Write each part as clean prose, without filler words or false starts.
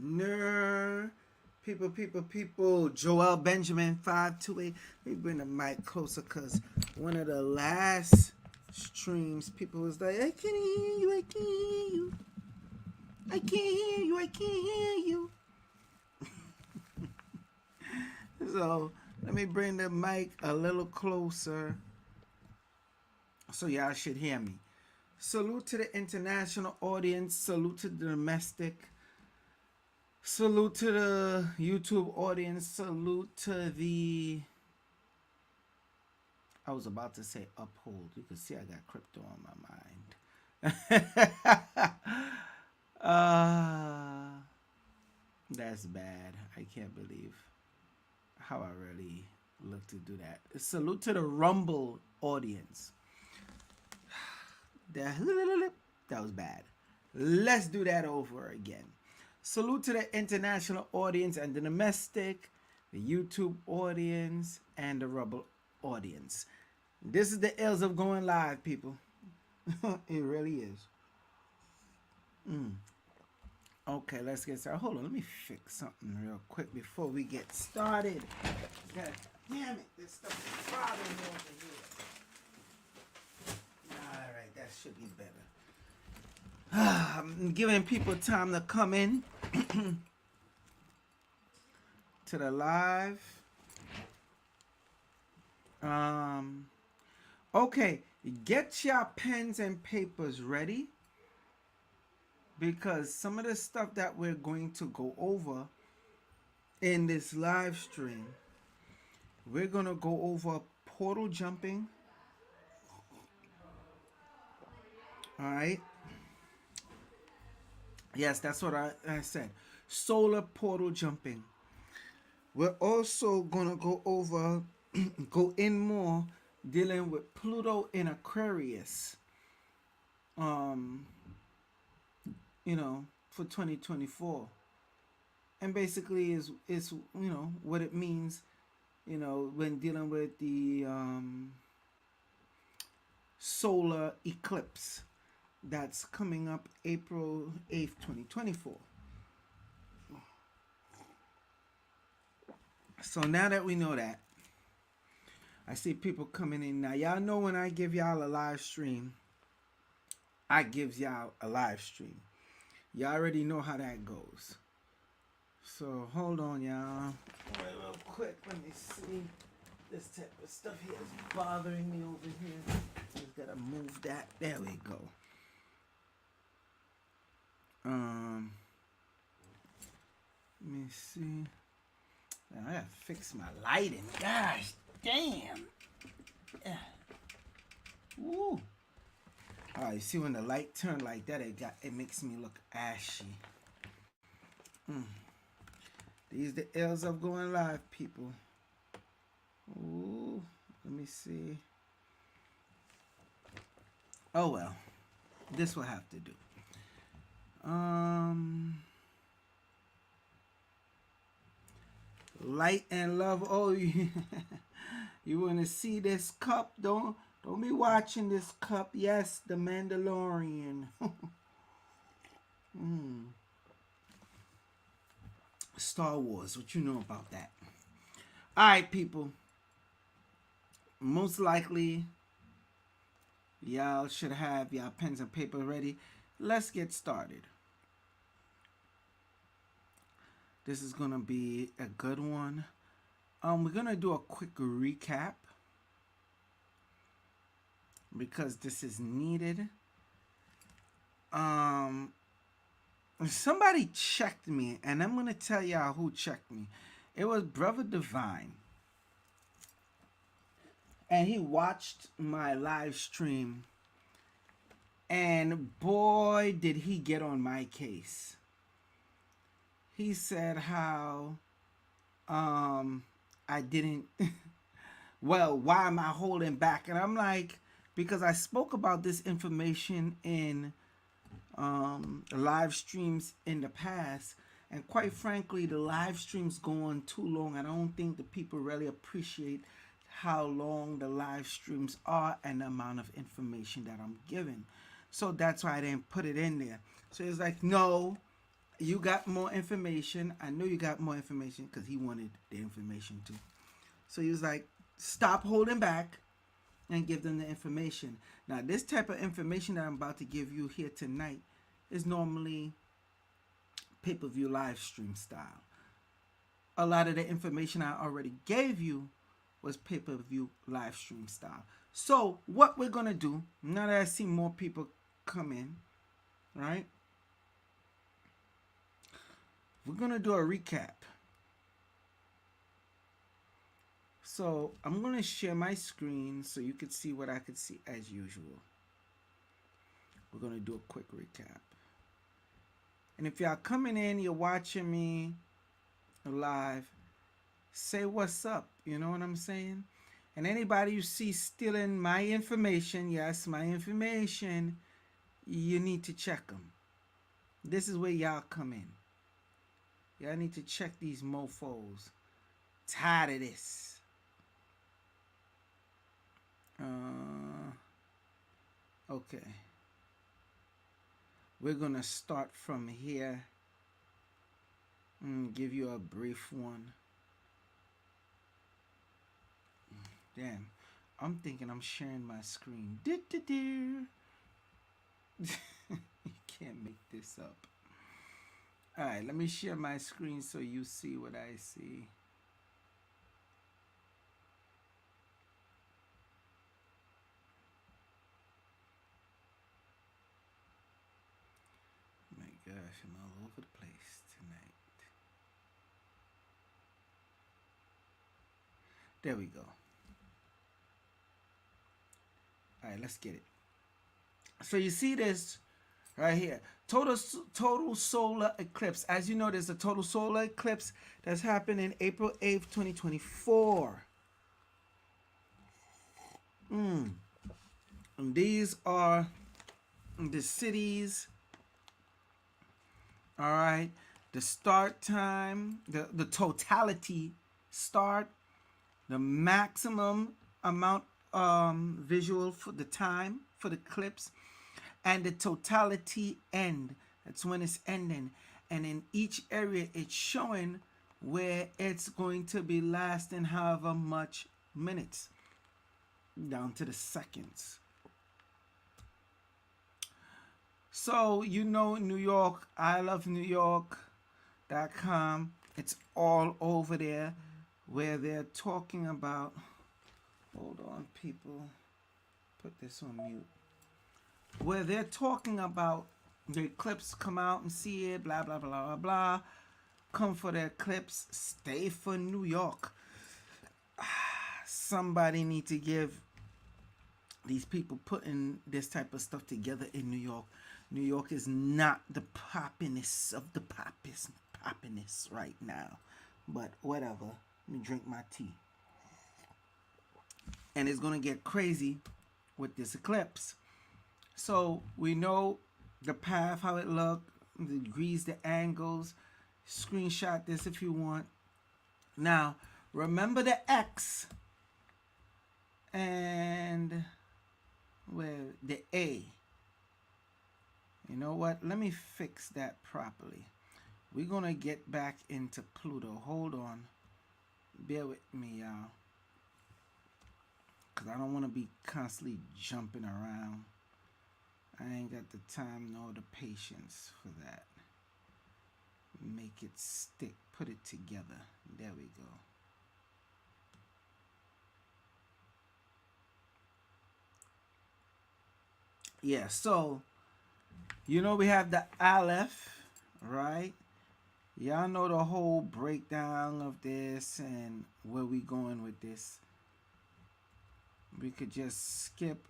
Ner. People. Joel Benjamin 528. Let me bring the mic closer because one of the last streams, people was like, I can't hear you. I can't hear you. I can't hear you. I can't hear you. So let me bring the mic a little closer so y'all should hear me. Salute to the international audience. Salute to the domestic. Salute to the YouTube audience. Salute to the... I was about to say uphold. You can see I got crypto on my mind. That's bad. I can't believe how I really look to do that. Salute to the Rumble audience. That was bad. Let's do that over again. Salute to the international audience and the domestic, the YouTube audience, and the Rumble audience. This is the ills of going live, people. It really is. Okay, let's get started. Hold on, let me fix something real quick before we get started. God damn it, this stuff is bothering me over here. Alright, that should be better. I'm giving people time to come in to the live. Okay, get your pens and papers ready because some of the stuff that we're going to go over in this live stream, we're going to go over portal jumping. All right. Yes, that's what I said. Solar portal jumping. We're also going to go over, go in more, dealing with Pluto in Aquarius. For 2024. And basically is what it means, when dealing with the solar eclipse that's coming up April 8th, 2024. So now that we know that, I see people coming in now. Y'all know when I give y'all a live stream, I give y'all a live stream. Y'all already know how that goes. So hold on, y'all. Wait, real quick, let me see. This type of stuff here is bothering me over here. Just gotta move that. There we go. Let me see. I gotta fix my lighting. Gosh damn. Yeah. Woo. Alright, see when the light turned like that, it makes me look ashy. These the ills of going live, people. Ooh, let me see. Oh well, this will have to do. Light and love. Oh, you want to see this cup? Don't be watching this cup. Yes, the Mandalorian. Star Wars. What you know about that? All right, people. Most likely, y'all should have y'all pens and paper ready. Let's get started. This is going to be a good one. We're going to do a quick recap because this is needed. Somebody checked me, and I'm going to tell y'all who checked me. It was Brother Divine. And he watched my live stream. And boy, did he get on my case. He said how I didn't... well, why am I holding back? And I'm like, because I spoke about this information in live streams in the past. And quite frankly, the live streams go on too long. I don't think the people really appreciate how long the live streams are and the amount of information that I'm giving. So that's why I didn't put it in there. So it's like, no, You got more information. I know you got more information because he wanted the information too. So he was like, stop holding back and give them the information. Now, this type of information that I'm about to give you here tonight is normally pay-per-view live stream style. A lot of the information I already gave you was pay-per-view live stream style. So what we're going to do, now that I see more people come in, right? We're going to do a recap. So I'm going to share my screen so you can see what I could see as usual. We're going to do a quick recap. And if y'all coming in, you're watching me live, say what's up. You know what I'm saying? And anybody you see stealing my information, yes, my information, you need to check them. This is where y'all come in. Y'all need to check these mofos. Tired of this. Okay. We're gonna start from here. Give you a brief one. Damn, I'm thinking I'm sharing my screen. You can't make this up. All right, let me share my screen so you see what I see. My gosh, I'm all over the place tonight. There we go. All right, let's get it. So you see this right here. Total solar eclipse. As you know, there's a total solar eclipse that's happening April 8th, 2024. And these are the cities. All right. The start time, the totality start, the maximum amount visual for the time for the eclipse, and the totality end. That's when it's ending. And in each area, it's showing where it's going to be lasting however much minutes, down to the seconds. So, you know, New York, I love New York.com. It's all over there where they're talking about. Hold on, people. Put this on mute. Where they're talking about the eclipse, come out and see it, blah, blah, blah, blah, blah. Come for the eclipse, stay for New York. Somebody need to give these people putting this type of stuff together in New York. New York is not the poppiness of the poppiness right now. But whatever. Let me drink my tea. And it's going to get crazy with this eclipse. So we know the path, how it looked, the degrees, the angles. Screenshot this if you want. Now, remember the X and where the A. You know what? Let me fix that properly. We're going to get back into Pluto. Hold on. Bear with me, y'all. Because I don't want to be constantly jumping around. I ain't got the time nor the patience for that. Make it stick. Put it together. There we go. Yeah, so, you know we have the Aleph, right? Y'all know the whole breakdown of this and where we going with this. We could just skip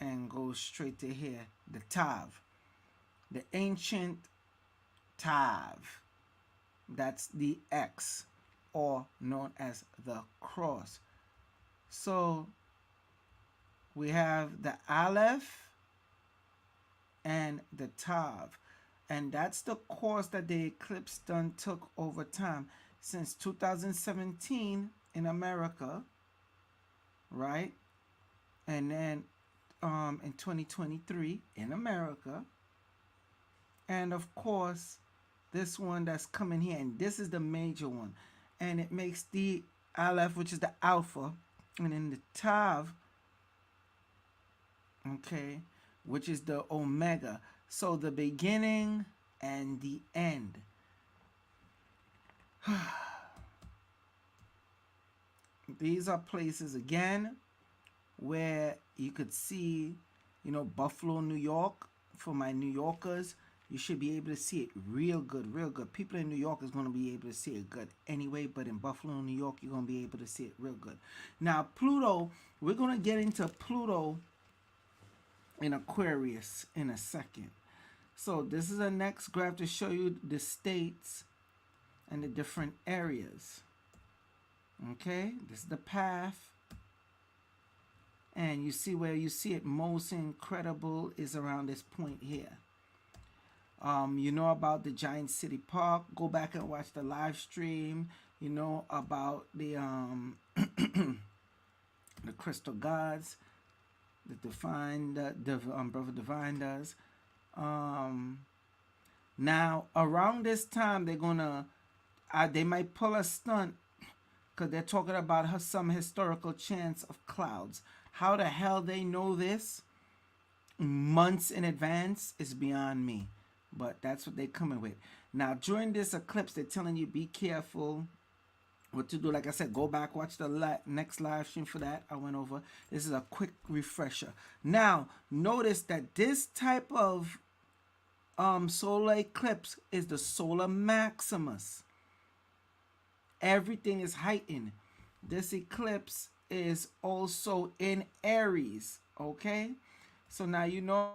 and go straight to here. The Tav. The ancient Tav. That's the X, or known as the cross. So we have the Aleph and the Tav. And that's the course that the eclipse done took over time. Since 2017 in America, right? And then in 2023 in America. And of course, This one that's coming here, and this is the major one. And it makes the Aleph, which is the Alpha, and then the Tav, okay, which is the Omega. So the beginning and the end. These are places again where you could see, Buffalo, New York. For my New Yorkers, you should be able to see it real good, real good. People in New York is going to be able to see it good anyway, but in Buffalo, New York, you're going to be able to see it real good. Now, Pluto, we're going to get into Pluto in Aquarius in a second. So this is the next graph to show you the states and the different areas. Okay, this is the path. And you see where you see it most incredible is around this point here. You know about the Giant City Park. Go back and watch the live stream. You know about the the crystal gods that Brother Divine does. Now around this time they're gonna they might pull a stunt because they're talking about some historical chance of clouds. How the hell they know this months in advance is beyond me. But that's what they're coming with. Now, during this eclipse, they're telling you be careful what to do. Like I said, go back, watch the next live stream for that. I went over. This is a quick refresher. Now, notice that this type of solar eclipse is the solar maximus. Everything is heightened. This eclipse is also in Aries, okay? So now you know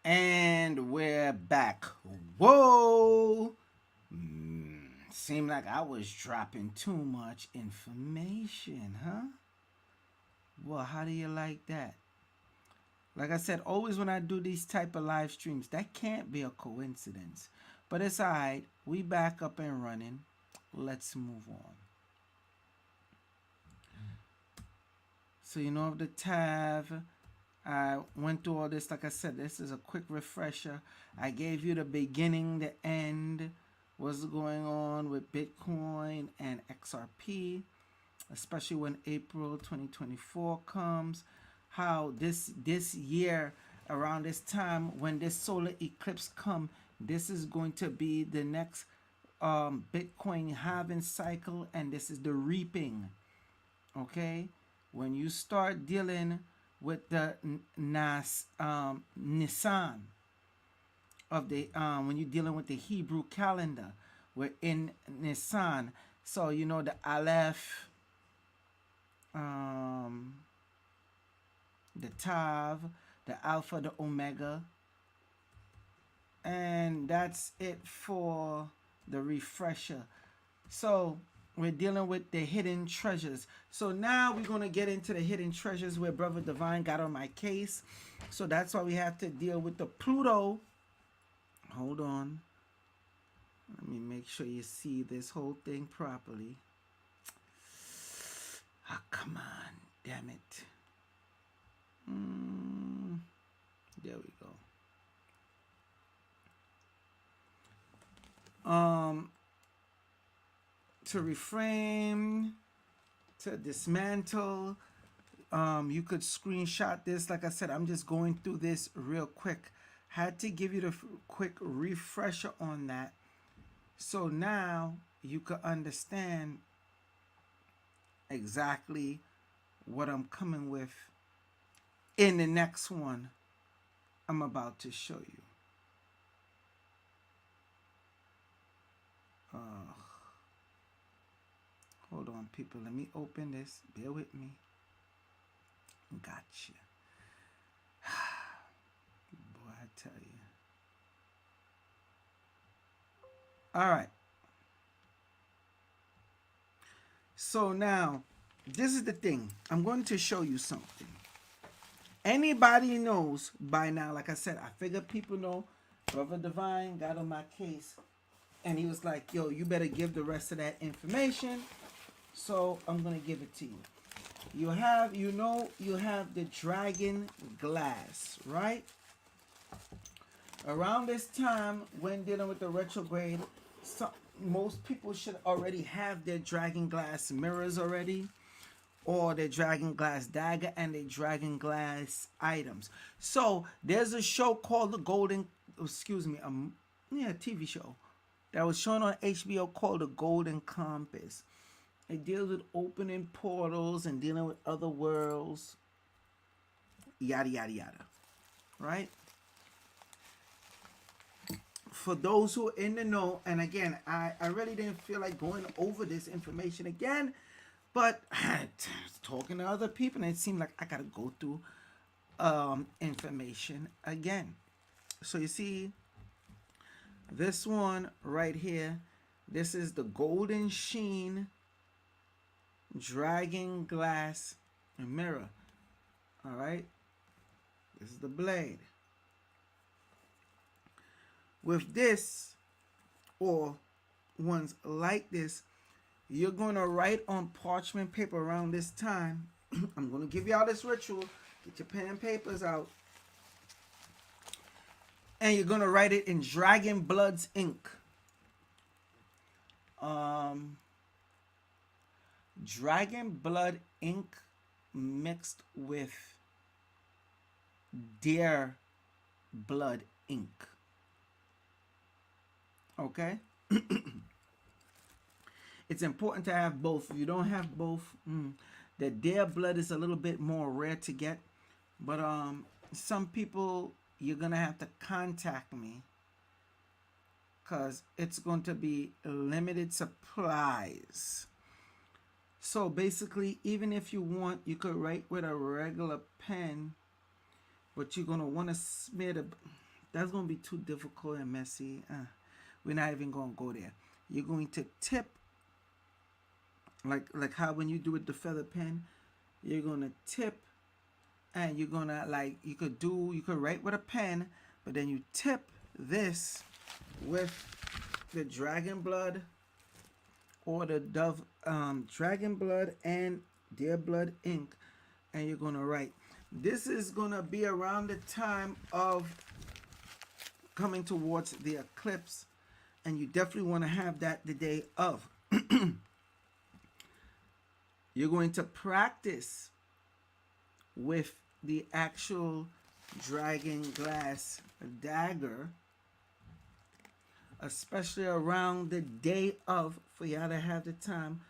and we're back. Whoa! Seemed like I was dropping too much information, huh? Well, how do you like that? Like I said, always when I do these type of live streams, that can't be a coincidence. But it's alright. We back up and running. Let's move on. So you know of the Tav. I went through all this. Like I said, this is a quick refresher. I gave you the beginning, the end, what's going on with Bitcoin and XRP, especially when April 2024 comes, how this year around this time when this solar eclipse come, this is going to be the next Bitcoin halving cycle, and this is the reaping. Okay, when you start dealing with the Nissan of the when you're dealing with the Hebrew calendar, we're in Nissan. So you know the Aleph, the Tav, the Alpha, the Omega, and that's it for the refresher. So we're dealing with the hidden treasures. So now we're going to get into the hidden treasures where Brother Divine got on my case. So that's why we have to deal with the Pluto. Hold on. Let me make sure you see this whole thing properly. Ah, come on. Damn it. There we go. To reframe, to dismantle, you could screenshot this. Like I said, I'm just going through this real quick. Had to give you the quick refresher on that, so now you could understand exactly what I'm coming with in the next one I'm about to show you. Hold on, people. Let me open this. Bear with me. Gotcha. Boy, I tell you. All right. So now, this is the thing. I'm going to show you something. Anybody knows by now, like I said, I figure people know. Brother Divine got on my case. And he was like, yo, you better give the rest of that information. So I'm going to give it to you. You have the dragon glass, right? Around this time, when dealing with the retrograde, most people should already have their dragon glass mirrors already, or their dragon glass dagger and their dragon glass items. So there's a show called TV show that was shown on HBO called The Golden Compass. It deals with opening portals and dealing with other worlds, yada, yada, yada, right? For those who are in the know, and again, I really didn't feel like going over this information again, but I was talking to other people, and it seemed like I got to go through information again. So you see, this one right here, this is the Golden Sheen Dragon Glass Mirror. All right, this is the blade. With this, or ones like this, you're going to write on parchment paper around this time. I'm going to give y'all this ritual. Get your pen and papers out. And you're going to write it in Dragon Blood's ink. Dragon Blood ink mixed with Deer Blood ink. Okay? It's important to have both. If you don't have both, the Deer Blood is a little bit more rare to get. But some people, you're going to have to contact me, because it's going to be limited supplies. So basically, even if you want, you could write with a regular pen, but you're going to want to smear the... That's going to be too difficult and messy. We're not even going to go there. You're going to tip, like how when you do with the feather pen, you're going to tip, and you're going to, you could write with a pen, but then you tip this with the Dragon Blood or the Dove, Dragon Blood and Deer Blood ink, and you're going to write. This is going to be around the time of coming towards the eclipse. And you definitely want to have that the day of. You're going to practice with the actual dragon glass dagger, especially around the day of, for y'all to have the time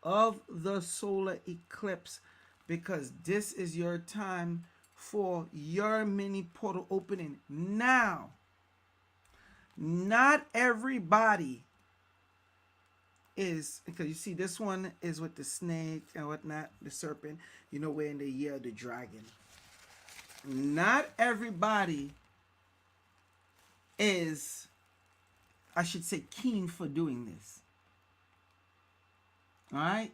of the solar eclipse, because this is your time for your mini portal opening. Now, not everybody is, because you see this one is with the snake and whatnot, the serpent, you know, we're in the year of the dragon. Not everybody is, I should say, keen for doing this. All right?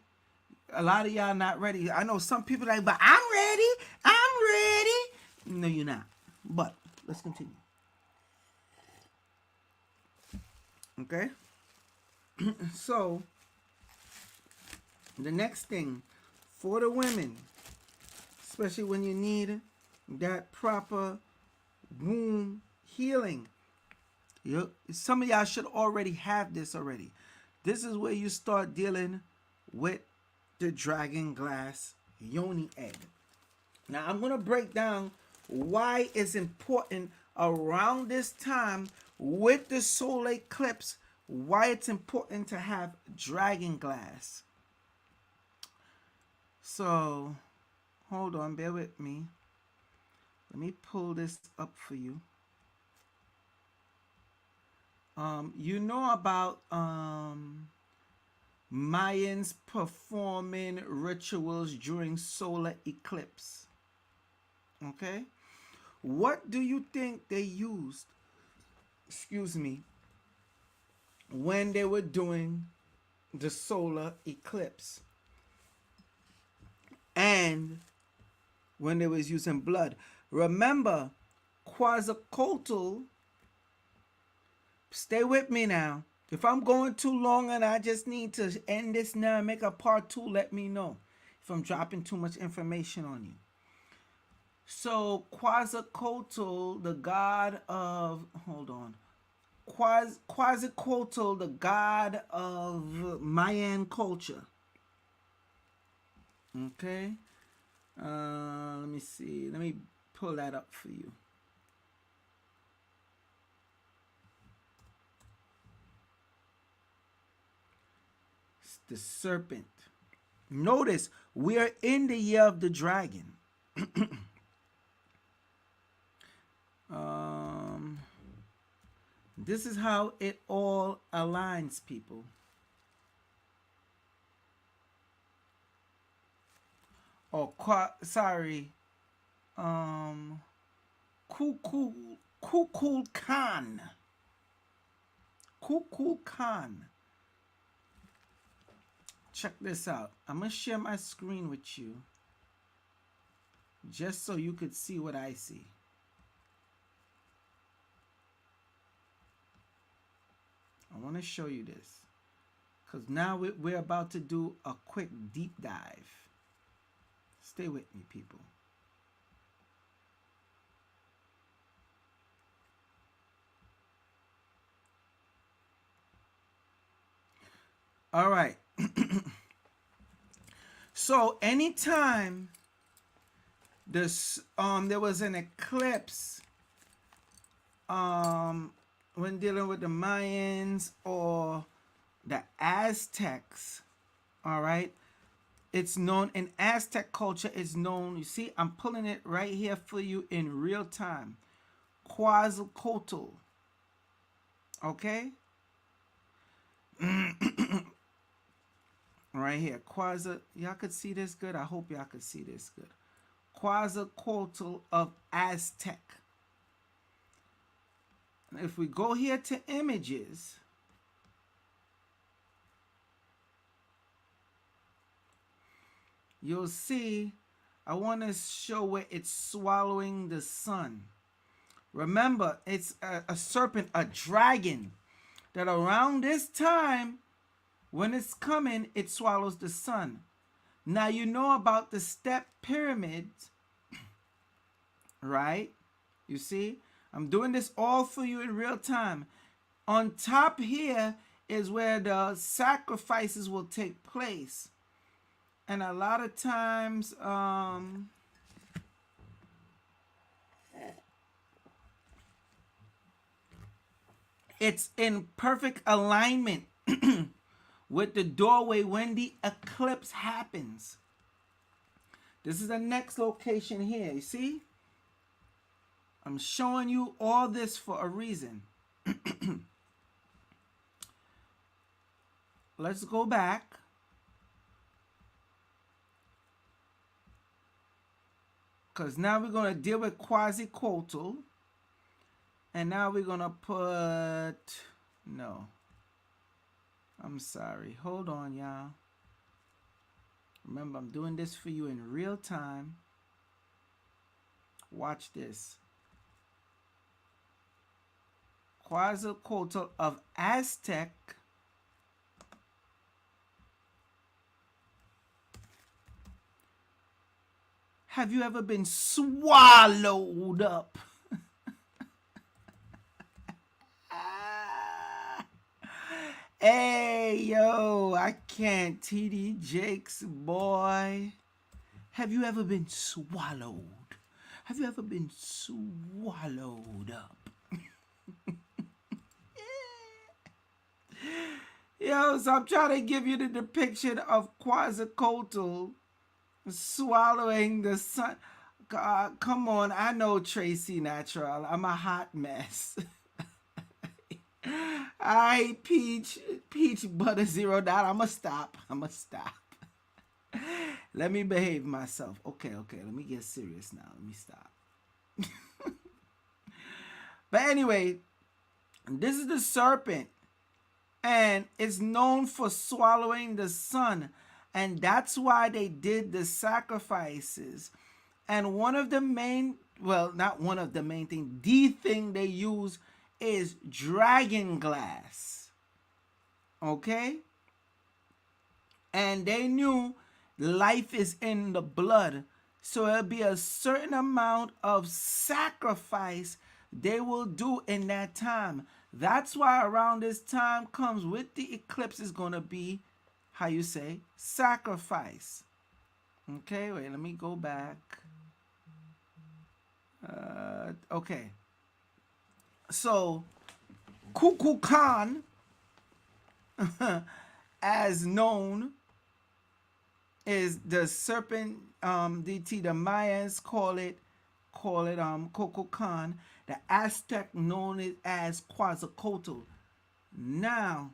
A lot of y'all not ready. I know some people like, but I'm ready. I'm ready. No, you're not. But let's continue. Okay? So, the next thing for the women, especially when you need that proper womb healing, some of y'all should already have this already. This is where you start dealing with the dragon glass yoni egg. Now, I'm going to break down why it's important around this time with the solar eclipse, why it's important to have dragon glass. So, hold on, bear with me. Let me pull this up for you. You know about Mayans performing rituals during solar eclipse. Okay? What do you think they used, when they were doing the solar eclipse? And when they was using blood. Remember, Quetzalcoatl, stay with me now. If I'm going too long and I just need to end this now and make a part 2, let me know if I'm dropping too much information on you. So Quetzalcoatl, the god of, hold on. Quetzalcoatl, the god of Mayan culture. Okay. Let me see. Let me pull that up for you. It's the serpent. Notice, we are in the year of the dragon. This is how it all aligns, people. Oh, sorry. Kukul Khan. Check this out. I'm going to share my screen with you just so you could see what I see. I want to show you this because now we're about to do a quick deep dive. Stay with me, people. All right. So anytime this there was an eclipse when dealing with the Mayans or the Aztecs, all right, it's known in Aztec culture, it's known, you see, I'm pulling it right here for you in real time. Quetzalcoatl. Okay? Right here. Y'all could see this good? I hope y'all could see this good. Quetzalcoatl of Aztec. If we go here to images, you'll see, I want to show where it's swallowing the sun. Remember, it's a serpent, a dragon, that around this time, when it's coming, it swallows the sun. Now, you know about the step pyramids, right? You see? I'm doing this all for you in real time. On top here is where the sacrifices will take place. And a lot of times, it's in perfect alignment with the doorway when the eclipse happens. This is the next location here. You see? I'm showing you all this for a reason. Let's go back. Because now we're going to deal with quasi-quotal. And now we're going to put... No. I'm sorry. Hold on, y'all. Remember, I'm doing this for you in real time. Watch this. Quasi-quotal of Aztec. Have you ever been swallowed up? Hey, yo, I can't. TD Jakes, boy. Have you ever been swallowed? Have you ever been swallowed up? Yo, so I'm trying to give you the depiction of quasi-quotal swallowing the sun. God, come on, I know Tracy Natural. I'm a hot mess. Alright, Peach Butter $0. I'ma stop. Let me behave myself. Okay, let me get serious now. Let me stop. But anyway, this is the serpent. And it's known for swallowing the sun. And that's why they did the sacrifices. And one of the main, well, not one of the main things, the thing they use is dragon glass. Okay? And they knew life is in the blood. So it'll be a certain amount of sacrifice they will do in that time. That's why around this time comes with the eclipse is going to be, how you say, sacrifice. Okay, wait, let me go back. Okay. So, Kukulkan, as known, is the serpent deity. The Mayans call it Kukulkan. The Aztec known it as Quetzalcoatl. Now,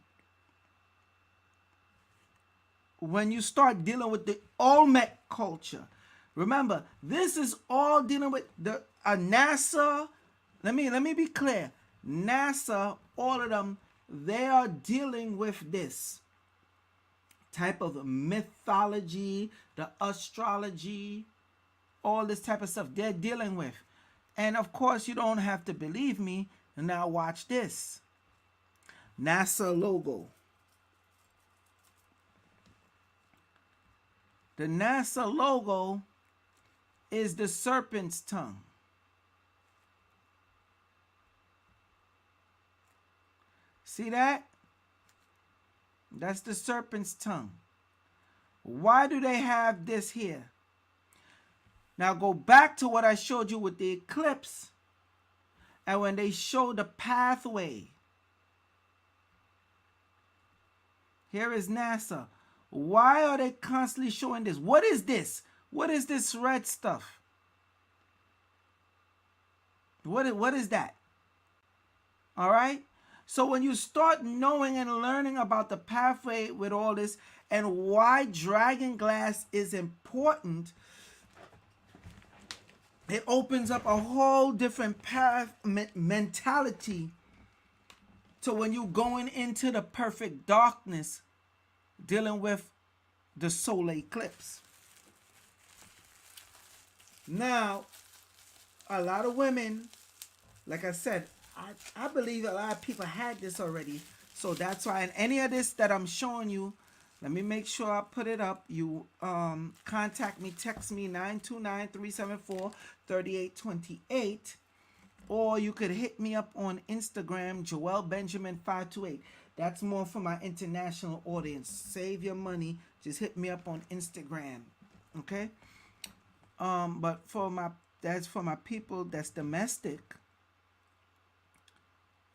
when you start dealing with the Olmec culture, remember, this is all dealing with the NASA. Let me be clear. NASA, all of them, they are dealing with this type of mythology, the astrology, all this type of stuff they're dealing with. And of course, you don't have to believe me. Now watch this. NASA logo. The NASA logo is the serpent's tongue. See that? That's the serpent's tongue. Why do they have this here? Now go back to what I showed you with the eclipse. And when they show the pathway. Here is NASA. Why are they constantly showing this? What is this? What is this red stuff? What is that? All right? So when you start knowing and learning about the pathway with all this and why dragon glass is important, it opens up a whole different path mentality to when you're going into the perfect darkness dealing with the solar eclipse. Now, a lot of women, like I said, I believe a lot of people had this already. So that's why, and any of this that I'm showing you, let me make sure I put it up. You contact me, text me 929-374-3828 Or you could hit me up on Instagram, Joel Benjamin 528. That's more for my international audience. Save your money. Just hit me up on Instagram. Okay? But that's for my people that's domestic.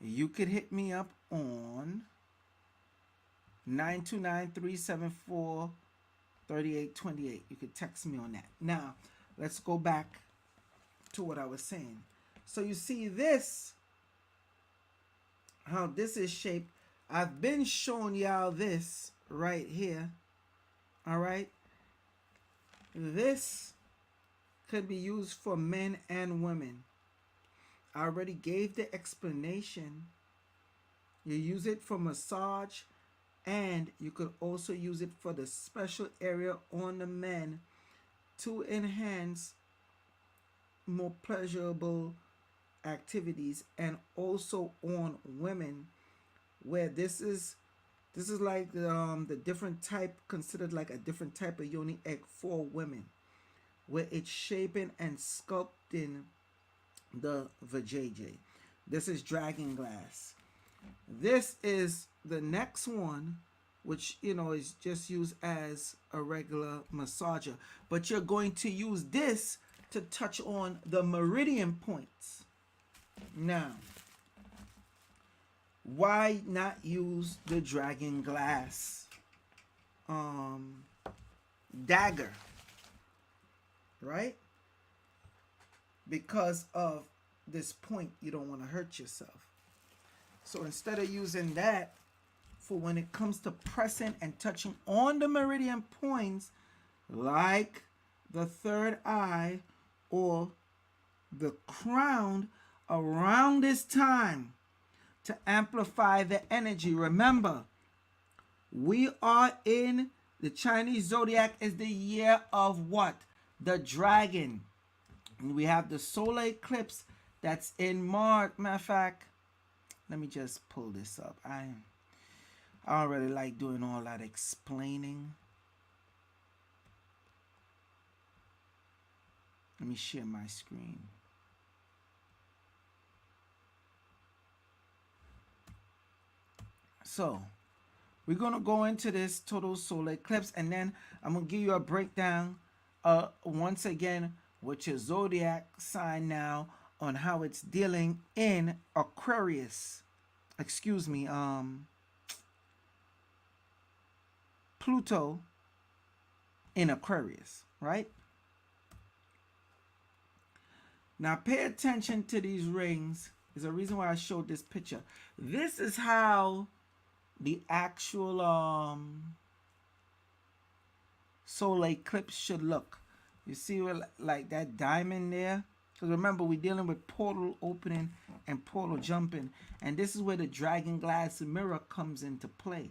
You could hit me up on 929-374-3828. You could text me on that. Now, let's go back to what I was saying. So you see this, how this is shaped. I've been showing y'all this right here. All right. This could be used for men and women. I already gave the explanation. You use it for massage, and you could also use it for the special area on the men to enhance more pleasurable activities, and also on women, where this is like the different type, considered like a different type of yoni egg for women, where it's shaping and sculpting the vajayjay. This is dragon glass. This is the next one, which is just used as a regular massager, but you're going to use this to touch on the meridian points. Now, why not use the dragon glass dagger, right? Because of this point, you don't want to hurt yourself. So instead of using that for when it comes to pressing and touching on the meridian points, like the third eye or the crown around this time, to amplify the energy. Remember, we are in the Chinese zodiac is the year of what? The dragon. And we have the solar eclipse that's in March. Matter of fact, let me just pull this up. I don't really like doing all that explaining. Let me share my screen. So, we're going to go into this total solar eclipse, and then I'm going to give you a breakdown once again with your zodiac sign now on how it's dealing in Aquarius. Excuse me, Pluto in Aquarius, right? Now pay attention to these rings. There's a reason why I showed this picture. This is how the actual solar eclipse should look. You see like that diamond there? Because remember, we're dealing with portal opening and portal jumping. And this is where the dragon glass mirror comes into play.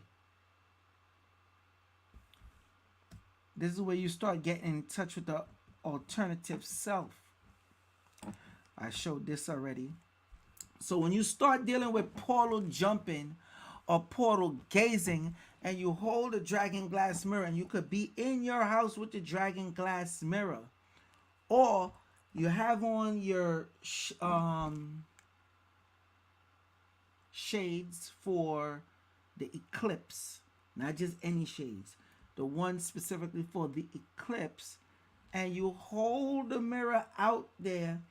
This is where you start getting in touch with the alternative self. I showed this already. So when you start dealing with portal jumping or portal gazing, and you hold a dragon glass mirror, and you could be in your house with the dragon glass mirror, or you have on your shades for the eclipse, not just any shades, the one specifically for the eclipse, and you hold the mirror out there,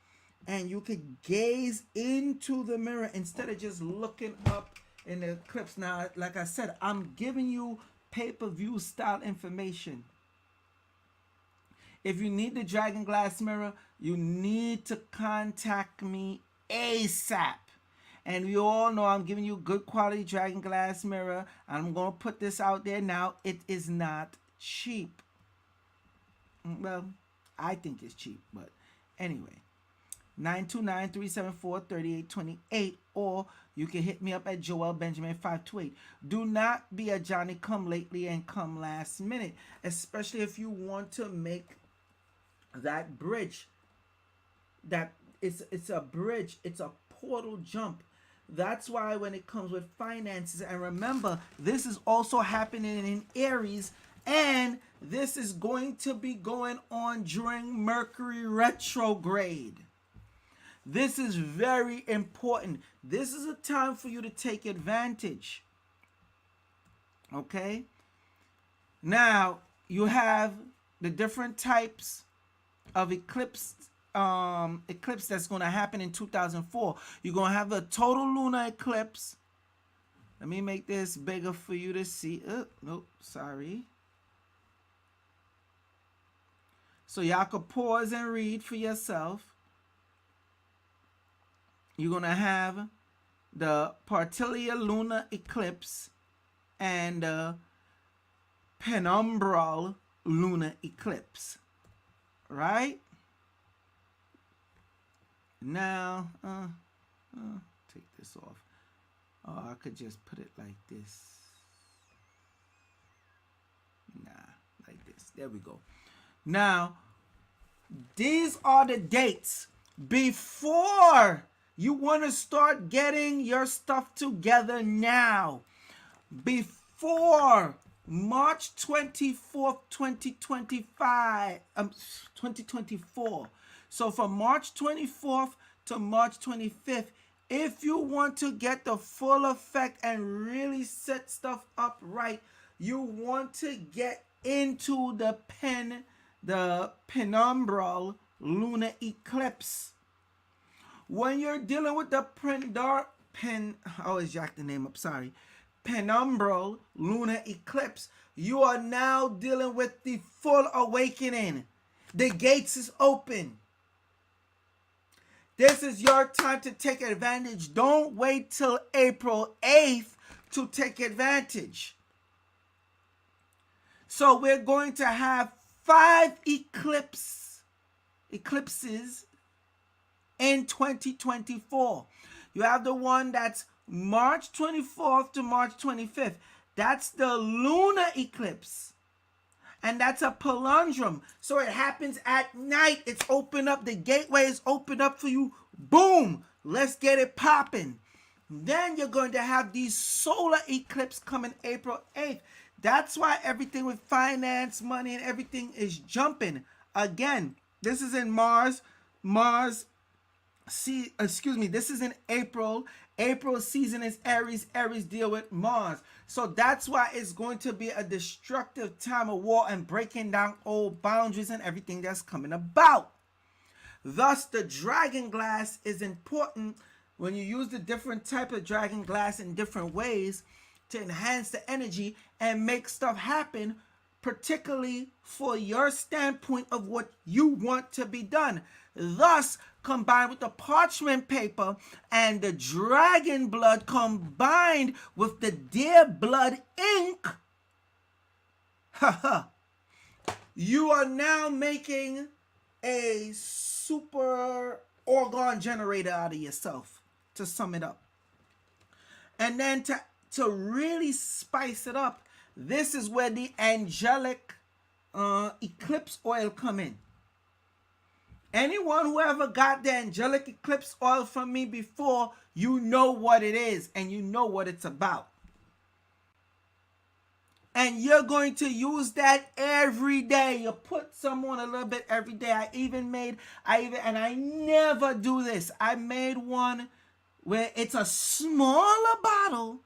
and you could gaze into the mirror instead of just looking up in the eclipse. Now, like I said, I'm giving you pay-per-view style information. If you need the dragon glass mirror, you need to contact me ASAP. And you all know I'm giving you good quality dragon glass mirror. I'm going to put this out there now. It is not cheap. Well, I think it's cheap, but anyway. 929-374-3828, or you can hit me up at Joel Benjamin 528. Do not be a Johnny come lately and come last minute, especially if you want to make that bridge. That it's a bridge, it's a portal jump. That's why when it comes with finances, and remember, this is also happening in Aries, and this is going to be going on during Mercury retrograde. This is very important. This is a time for you to take advantage. Okay? Now, you have the different types of eclipse that's going to happen in 2004. You're going to have the total lunar eclipse. Let me make this bigger for you to see. Nope, sorry. So y'all could pause and read for yourself. You're going to have the partial lunar eclipse and the penumbral lunar eclipse. Right? Now, take this off. Oh, I could just put it like this. Nah, like this. There we go. Now, these are the dates before you want to start getting your stuff together now. Before March 24th, 2024. So from March 24th to March 25th, if you want to get the full effect and really set stuff up right, you want to get into the penumbral lunar eclipse. When you're dealing with the penumbral lunar eclipse, you are now dealing with the full awakening. The gates is open. This is your time to take advantage. Don't wait till April 8th to take advantage. So we're going to have 5 eclipses in 2024. You have the one that's March 24th to March 25th. That's the lunar eclipse. And that's a palindrome. So it happens at night. It's open up. The gateway is open up for you. Boom. Let's get it popping. Then you're going to have these solar eclipse coming April 8th. That's why everything with finance, money, and everything is jumping. Again, this is in this is in April. April season is Aries. Aries deal with Mars. So that's why it's going to be a destructive time of war and breaking down old boundaries and everything that's coming about. Thus, the dragon glass is important when you use the different type of dragon glass in different ways to enhance the energy and make stuff happen, particularly for your standpoint of what you want to be done. Thus, combined with the parchment paper and the dragon blood combined with the deer blood ink, you are now making a super organ generator out of yourself, to sum it up. And then to really spice it up, this is where the angelic eclipse oil come in. Anyone who ever got the angelic eclipse oil from me before, you know what it is and you know what it's about. And you're going to use that every day. You put some on a little bit every day. And I never do this. I made one where it's a smaller bottle,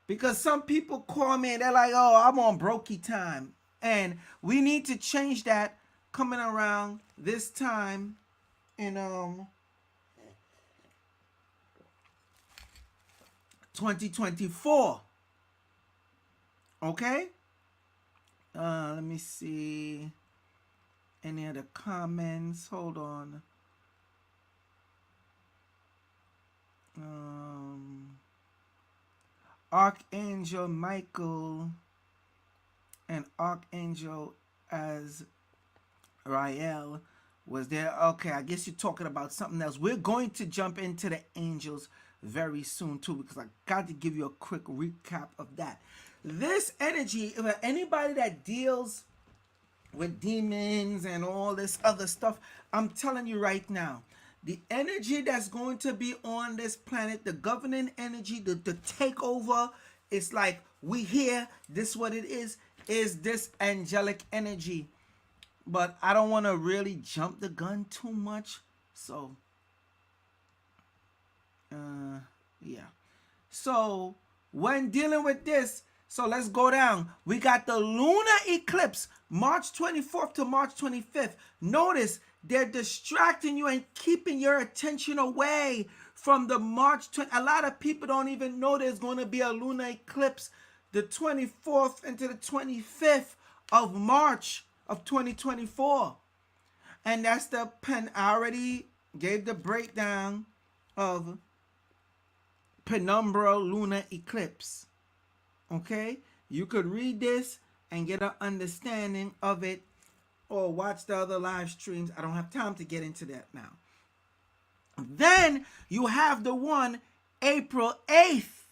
because some people call me and they're like, oh, I'm on brokey time. And we need to change that coming around this time in 2024. Okay? Let me see any other comments. Hold on. Archangel Michael and Archangel Azrael was there. Okay, I guess you're talking about something else. We're going to jump into the angels very soon too, because I got to give you a quick recap of that. This energy, anybody that deals with demons and all this other stuff, I'm telling you right now, the energy that's going to be on this planet, the governing energy, the takeover, it's like, we here, this what it is this angelic energy. But I don't want to really jump the gun too much, so Yeah. So when dealing with this, so let's go down. We got the lunar eclipse, March 24th to March 25th. Notice they're distracting you and keeping your attention away from the March 20. A lot of people don't even know there's going to be a lunar eclipse the 24th into the 25th of March of 2024. And that's the pen. I already gave the breakdown of penumbra lunar eclipse. Okay, you could read this and get an understanding of it, or watch the other live streams. I don't have time to get into that now. Then you have the one April 8th,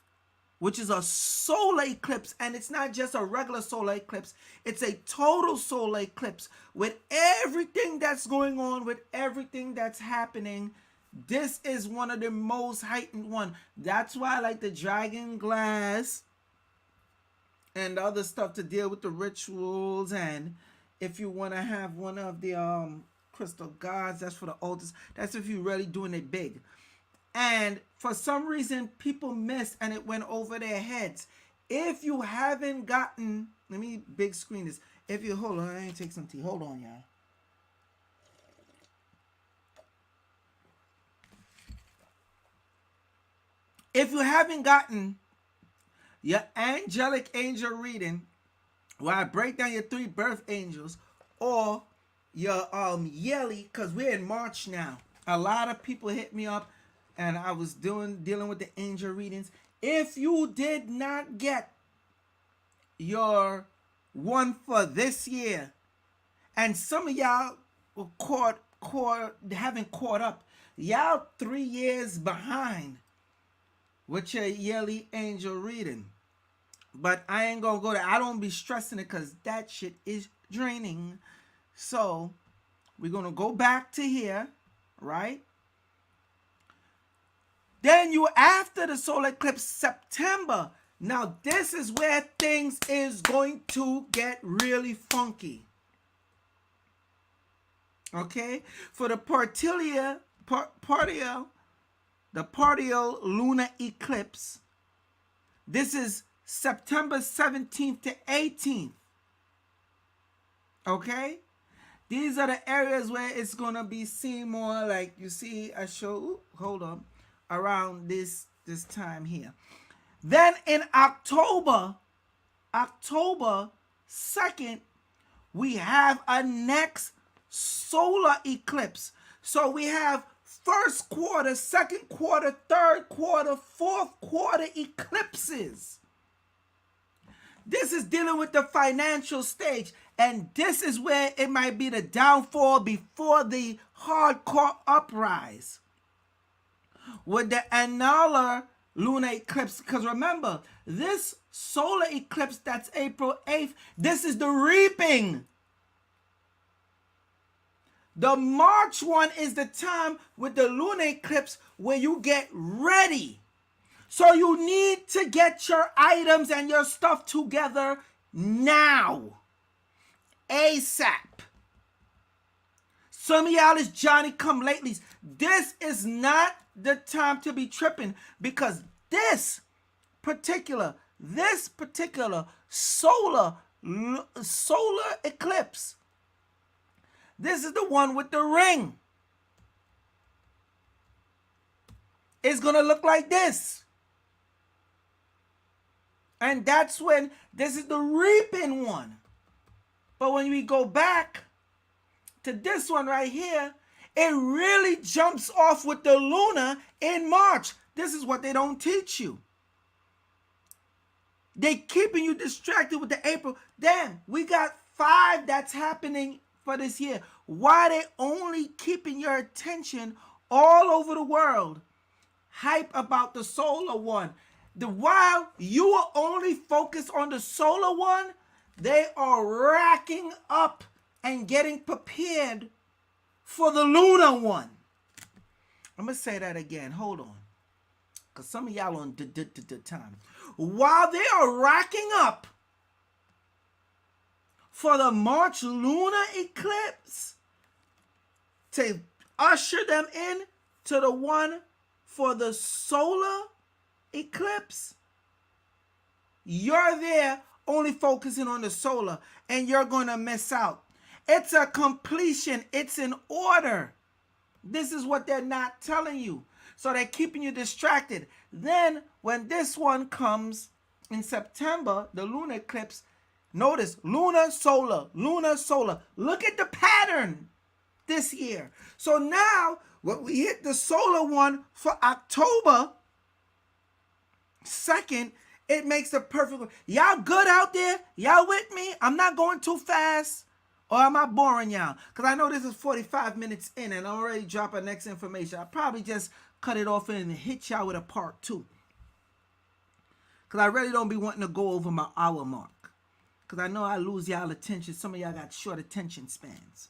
which is a solar eclipse, and it's not just a regular solar eclipse, it's a total solar eclipse with everything that's going on, with everything that's happening. This is one of the most heightened one. That's why I like the dragon glass and other stuff to deal with the rituals. And if you want to have one of the crystal gods, that's for the oldest. That's if you're really doing it big. And for some reason, people missed and it went over their heads. If you haven't gotten, let me big screen this. If you, hold on, I need to take some tea. Hold on, y'all. If you haven't gotten your angelic angel reading, where I break down your 3 birth angels, or your yearly, because we're in March now. A lot of people hit me up and I was dealing with the angel readings. If you did not get your one for this year, and some of y'all haven't caught up, y'all 3 years behind with your yearly angel reading. But I ain't gonna go there. I don't be stressing it because that shit is draining. So we're gonna go back to here, right? Then you, after the solar eclipse, September. Now this is where things is going to get really funky. Okay? For the partial lunar eclipse, this is September 17th to 18th. Okay? These are the areas where it's going to be seen more, like you see I show, hold on, around this time here. Then in October 2nd, we have a next solar eclipse. So we have first quarter, second quarter, third quarter, fourth quarter eclipses. This is dealing with the financial stage, and this is where it might be the downfall before the hardcore uprise. With the annular lunar eclipse, because remember, this solar eclipse that's April 8th, this is the reaping. The March one is the time with the lunar eclipse where you get ready. So you need to get your items and your stuff together now. ASAP. Some of y'all is Johnny come latelys. This is not the time to be tripping, because this particular solar eclipse, this is the one with the ring. It's going to look like this. And that's when this is the reaping one. But when we go back to this one right here, it really jumps off with the lunar in March. This is what they don't teach you. They keeping you distracted with the April. Damn, we got 5 that's happening for this year. Why they only keeping your attention all over the world? Hype about the solar one. While you are only focused on the solar one, they are racking up and getting prepared for the lunar one. I'm going to say that again. Hold on. Because some of y'all on time. While they are racking up for the March lunar eclipse to usher them in to the one for the solar eclipse, you're there only focusing on the solar, and you're going to miss out. It's a completion. It's an order. This is what they're not telling you. So they're keeping you distracted. Then when this one comes in September, the lunar eclipse, notice lunar, solar, lunar, solar. Look at the pattern this year. So now when we hit the solar one for October 2nd, it makes the perfect. Y'all good out there? Y'all with me? I'm not going too fast. Or am I boring y'all? Because I know this is 45 minutes in and I'm already dropping next information. I'll probably just cut it off and hit y'all with a part 2. Because I really don't be wanting to go over my hour mark. Because I know I lose y'all attention. Some of y'all got short attention spans.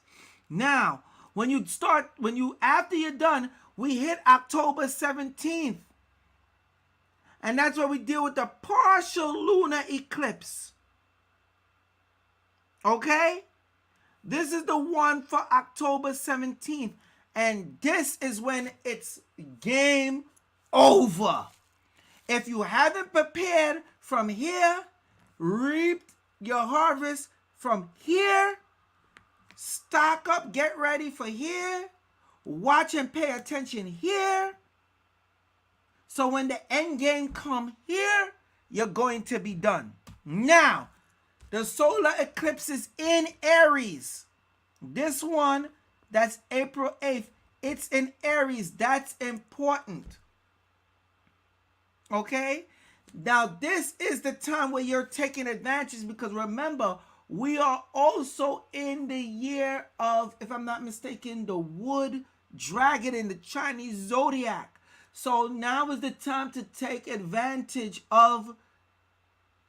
Now, after you're done, we hit October 17th. And that's where we deal with the partial lunar eclipse. Okay? This is the one for October 17th. And this is when it's game over. If you haven't prepared from here, reaped your harvest from here, stock up, get ready for here, watch and pay attention here. So when the end game come here, you're going to be done. Now, the solar eclipse is in Aries. This one, that's April 8th. It's in Aries. That's important. Okay? Now, this is the time where you're taking advantage because remember, we are also in the year of, if I'm not mistaken, the wood dragon in the Chinese Zodiac. So now is the time to take advantage of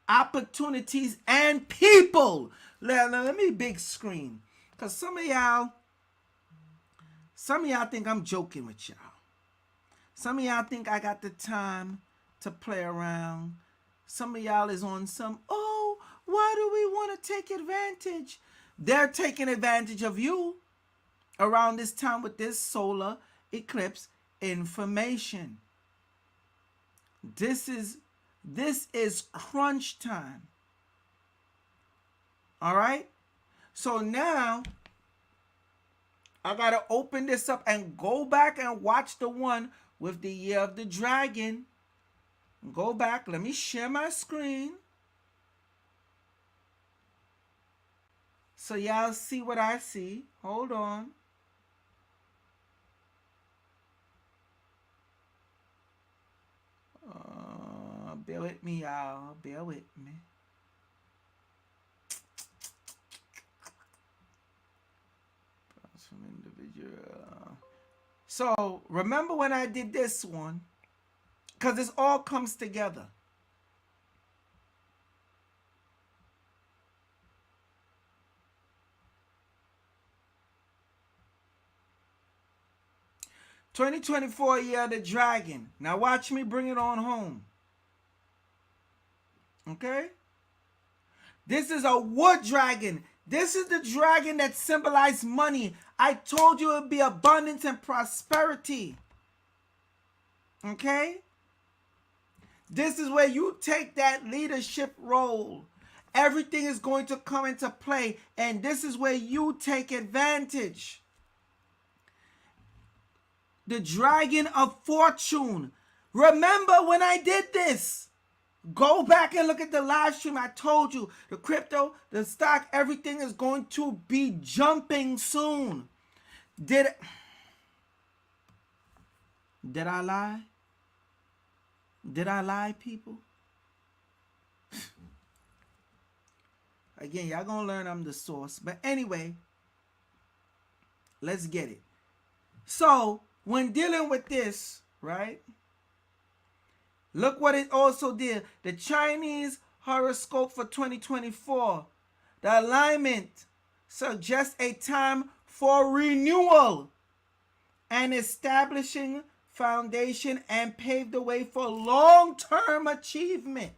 opportunities and people. Let me big screen. Because some of y'all think I'm joking with y'all. Some of y'all think I got the time to play around. Some of y'all is on some, oh, why do we want to take advantage? They're taking advantage of you around this time with this solar eclipse information. This is crunch time. All right? So now I got to open this up and go back and watch the one with the year of the dragon. Go back. Let me share my screen. So y'all see what I see. Hold on. Bear with me, y'all. Bear with me. Individual. So remember when I did this one? Because this all comes together. $2024 year of the dragon. Now watch me bring it on home. Okay? This is a wood dragon. This is the dragon that symbolizes money. I told you it would be abundance and prosperity. Okay? This is where you take that leadership role. Everything is going to come into play. And this is where you take advantage. The dragon of fortune. Remember when I did this? Go back and look at the live stream. I told you the crypto, the stock, everything is going to be jumping soon. Did I lie? Did I lie, people? Again, y'all gonna learn I'm the source. But anyway, let's get it. So, when dealing with this, right? Look what it also did. The Chinese horoscope for 2024. The alignment suggests a time for renewal and establishing foundation and pave the way for long-term achievement.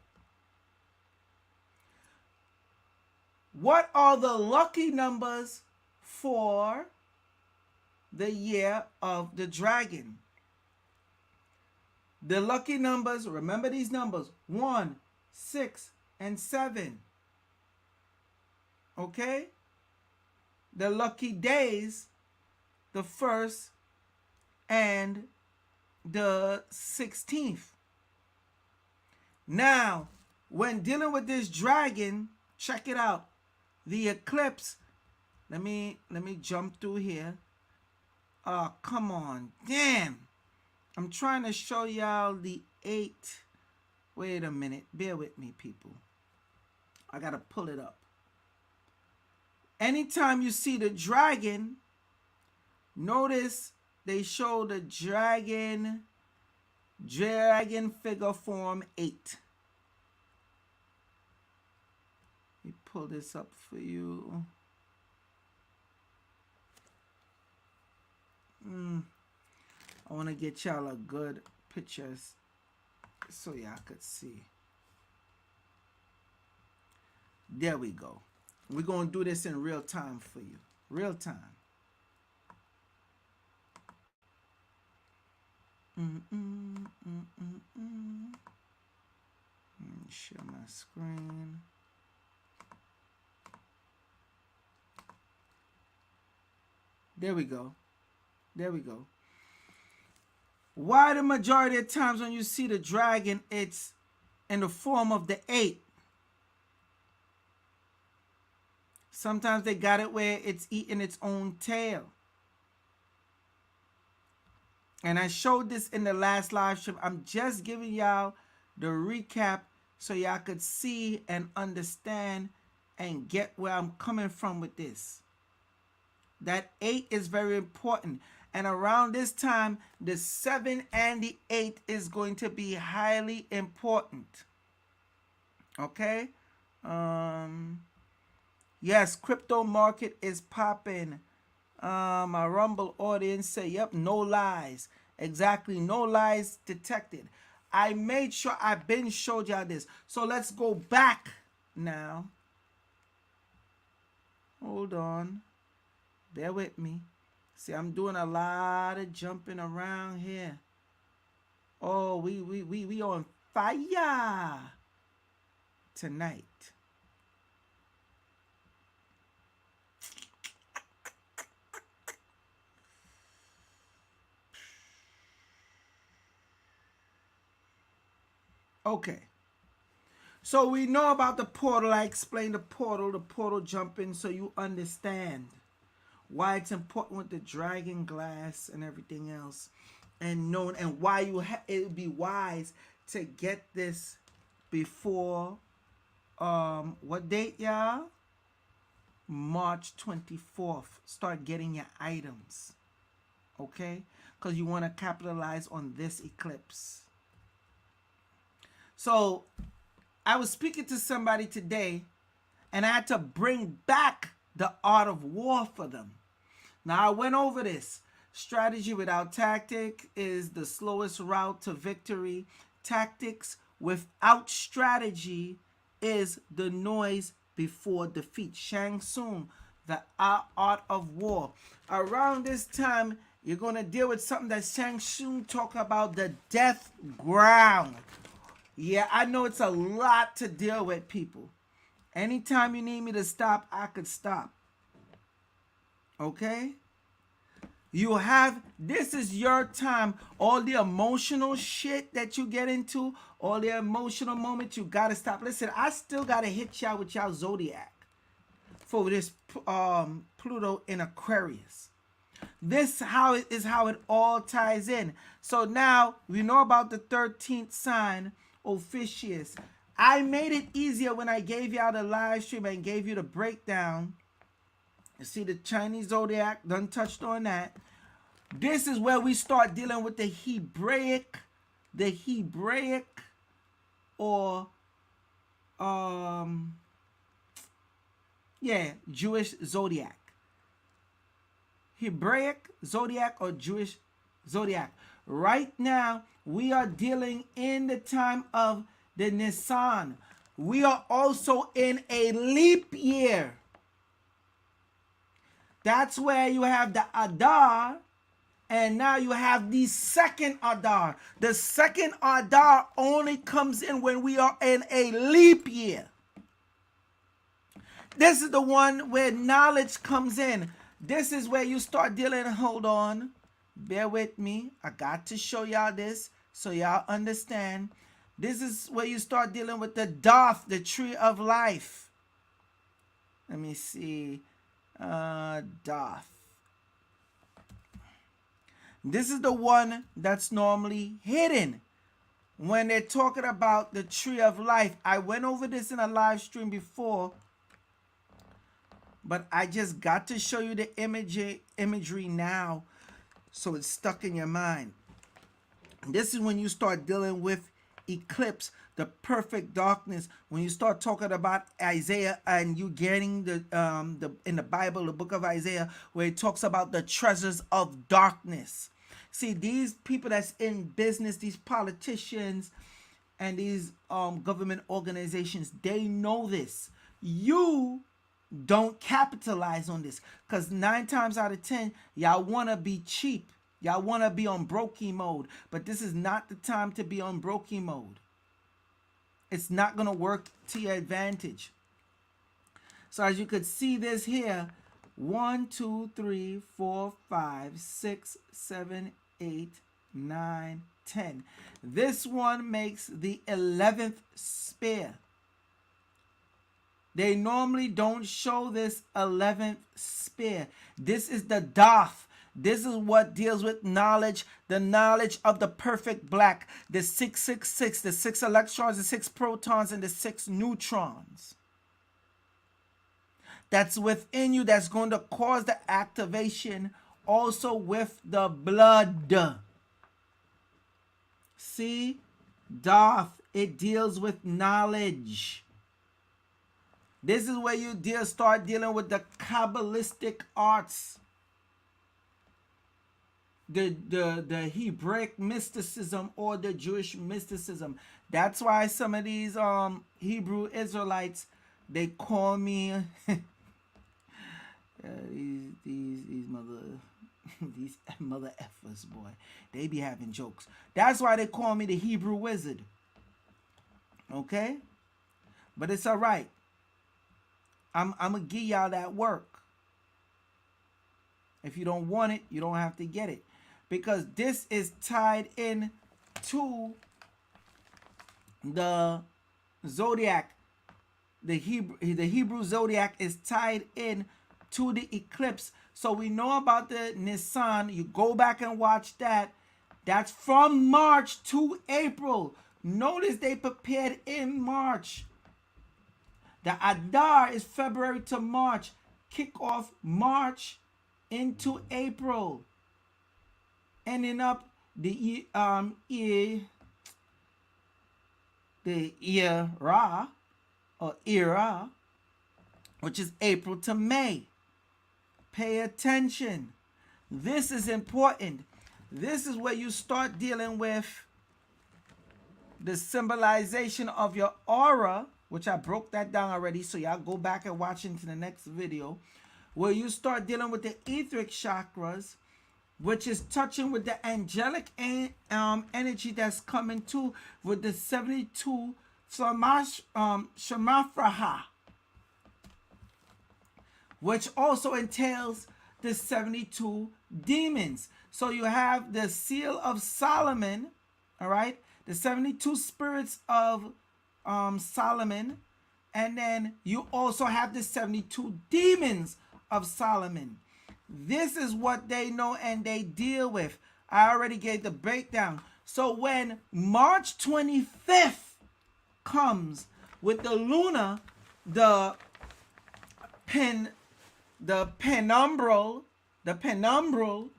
What are the lucky numbers for the year of the dragon? The lucky numbers, remember these numbers, 1, 6, and 7. Okay? The lucky days, the 1st and the 16th. Now, when dealing with this dragon, check it out. The eclipse, let me jump through here. Oh, come on. Damn. I'm trying to show y'all the 8. Wait a minute. Bear with me, people. I got to pull it up. Anytime you see the dragon, notice they show the dragon figure form 8. Let me pull this up for you. I want to get y'all a good picture so y'all could see. There we go. We're going to do this in real time for you. Real time. Share my screen. There we go. There we go. Why the majority of times when you see the dragon, it's in the form of the 8? Sometimes they got it where it's eating its own tail. And I showed this in the last live stream. I'm just giving y'all the recap so y'all could see and understand and get where I'm coming from with this. That 8 is very important. And around this time, the 7 and the 8 is going to be highly important. Okay? Yes, crypto market is popping. My Rumble audience say, yep, no lies. Exactly, no lies detected. I made sure I've been showed y'all this. So let's go back now. Hold on. Bear with me. See, I'm doing a lot of jumping around here. Oh, we on fire tonight. Okay. So we know about the portal. I explained the portal jumping so you understand why it's important with the dragon glass and everything else, and known, and why it would be wise to get this before what date, y'all? March 24th. Start getting your items, okay? Because you want to capitalize on this eclipse. So I was speaking to somebody today, and I had to bring back the art of war for them. Now, I went over this. Strategy without tactic is the slowest route to victory. Tactics without strategy is the noise before defeat. Shang Tsung, the art of war. Around this time, you're going to deal with something that Shang Tsung talk about, the death ground. Yeah, I know it's a lot to deal with, people. Anytime you need me to stop, I could stop. Okay? You have, this is your time. All the emotional shit that you get into, all the emotional moments, you gotta stop. Listen, I still gotta hit y'all with y'all Zodiac for this Pluto in Aquarius. This is how it all ties in. So now we know about the 13th sign, Ophiuchus. I made it easier when I gave y'all the live stream and gave you the breakdown. You see the Chinese Zodiac, done touched on that. This is where we start dealing with the Hebraic or Jewish Zodiac. Hebraic Zodiac or Jewish Zodiac. Right now, we are dealing in the time of the Nisan. We are also in a leap year. That's where you have the Adar And now you have the second Adar. The second Adar only comes in when we are in a leap year. This is the one where knowledge comes in. This is where you start dealing. Hold on. Bear with me. I got to show y'all this so y'all understand. This is where you start dealing with the Doth, the tree of life. Let me see. Doth. This is the one that's normally hidden when they're talking about the tree of life. I went over this in a live stream before, but I just got to show you the imagery now so it's stuck in your mind. This is when you start dealing with eclipse, the perfect darkness. When you start talking about Isaiah and you getting the in the Bible, the book of Isaiah, where it talks about the treasures of darkness. See, these people that's in business, these politicians and these government organizations, they know this. You don't capitalize on this because 9 times out of 10, y'all want to be cheap. Y'all want to be on brokey mode, but this is not the time to be on brokey mode. It's not going to work to your advantage. So as you could see this here, 1, 2, 3, 4, 5, 6, 7, 8, 9, 10. This one makes the 11th sphere. They normally don't show this 11th sphere. This is the Doth. This is what deals with knowledge, the knowledge of the perfect black, the 666, the 6 electrons, the 6 protons, and the 6 neutrons. That's within you that's going to cause the activation also with the blood. See, Doth, it deals with knowledge. This is where you start dealing with the Kabbalistic arts. The Hebraic mysticism or the Jewish mysticism. That's why some of these Hebrew Israelites, they call me these mother effers, boy. They be having jokes. That's why they call me the Hebrew wizard. Okay? But it's all right. I'm gonna give y'all that work. If you don't want it, you don't have to get it. Because this is tied in to the Zodiac. The Hebrew Zodiac is tied in to the eclipse. So we know about the Nisan. You go back and watch that. That's from March to April. Notice they prepared in March. The Adar is February to March. Kick off March into April. Ending up the era, or era, which is April to May. Pay attention. This is important. This is where you start dealing with the symbolization of your aura, which I broke that down already, so y'all go back and watch into the next video, where you start dealing with the etheric chakras, which is touching with the angelic energy that's coming too, with the 72 Shemafraha, which also entails the 72 demons. So you have the seal of Solomon, all right, the 72 spirits of Solomon, and then you also have the 72 demons of Solomon. This is what they know and they deal with. I already gave the breakdown. So when March 25th comes with the lunar, the penumbral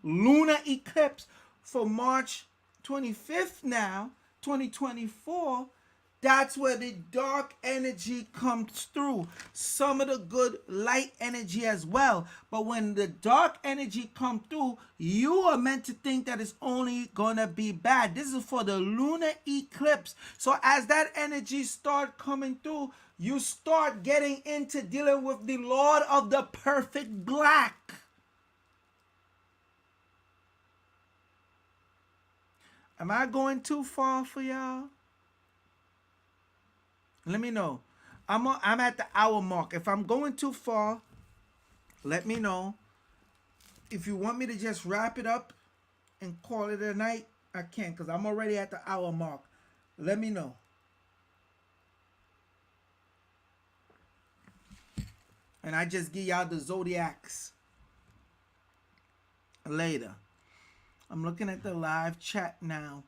lunar eclipse for March 25th now, 2024, that's where the dark energy comes through. Some of the good light energy as well. But when the dark energy comes through, you are meant to think that it's only going to be bad. This is for the lunar eclipse. So as that energy start coming through, you start getting into dealing with the Lord of the perfect black. Am I going too far for y'all? Let me know. I'm at the hour mark. If I'm going too far, let me know. If you want me to just wrap it up and call it a night, I can, because I'm already at the hour mark. Let me know. And I just give y'all the zodiacs later. I'm looking at the live chat now.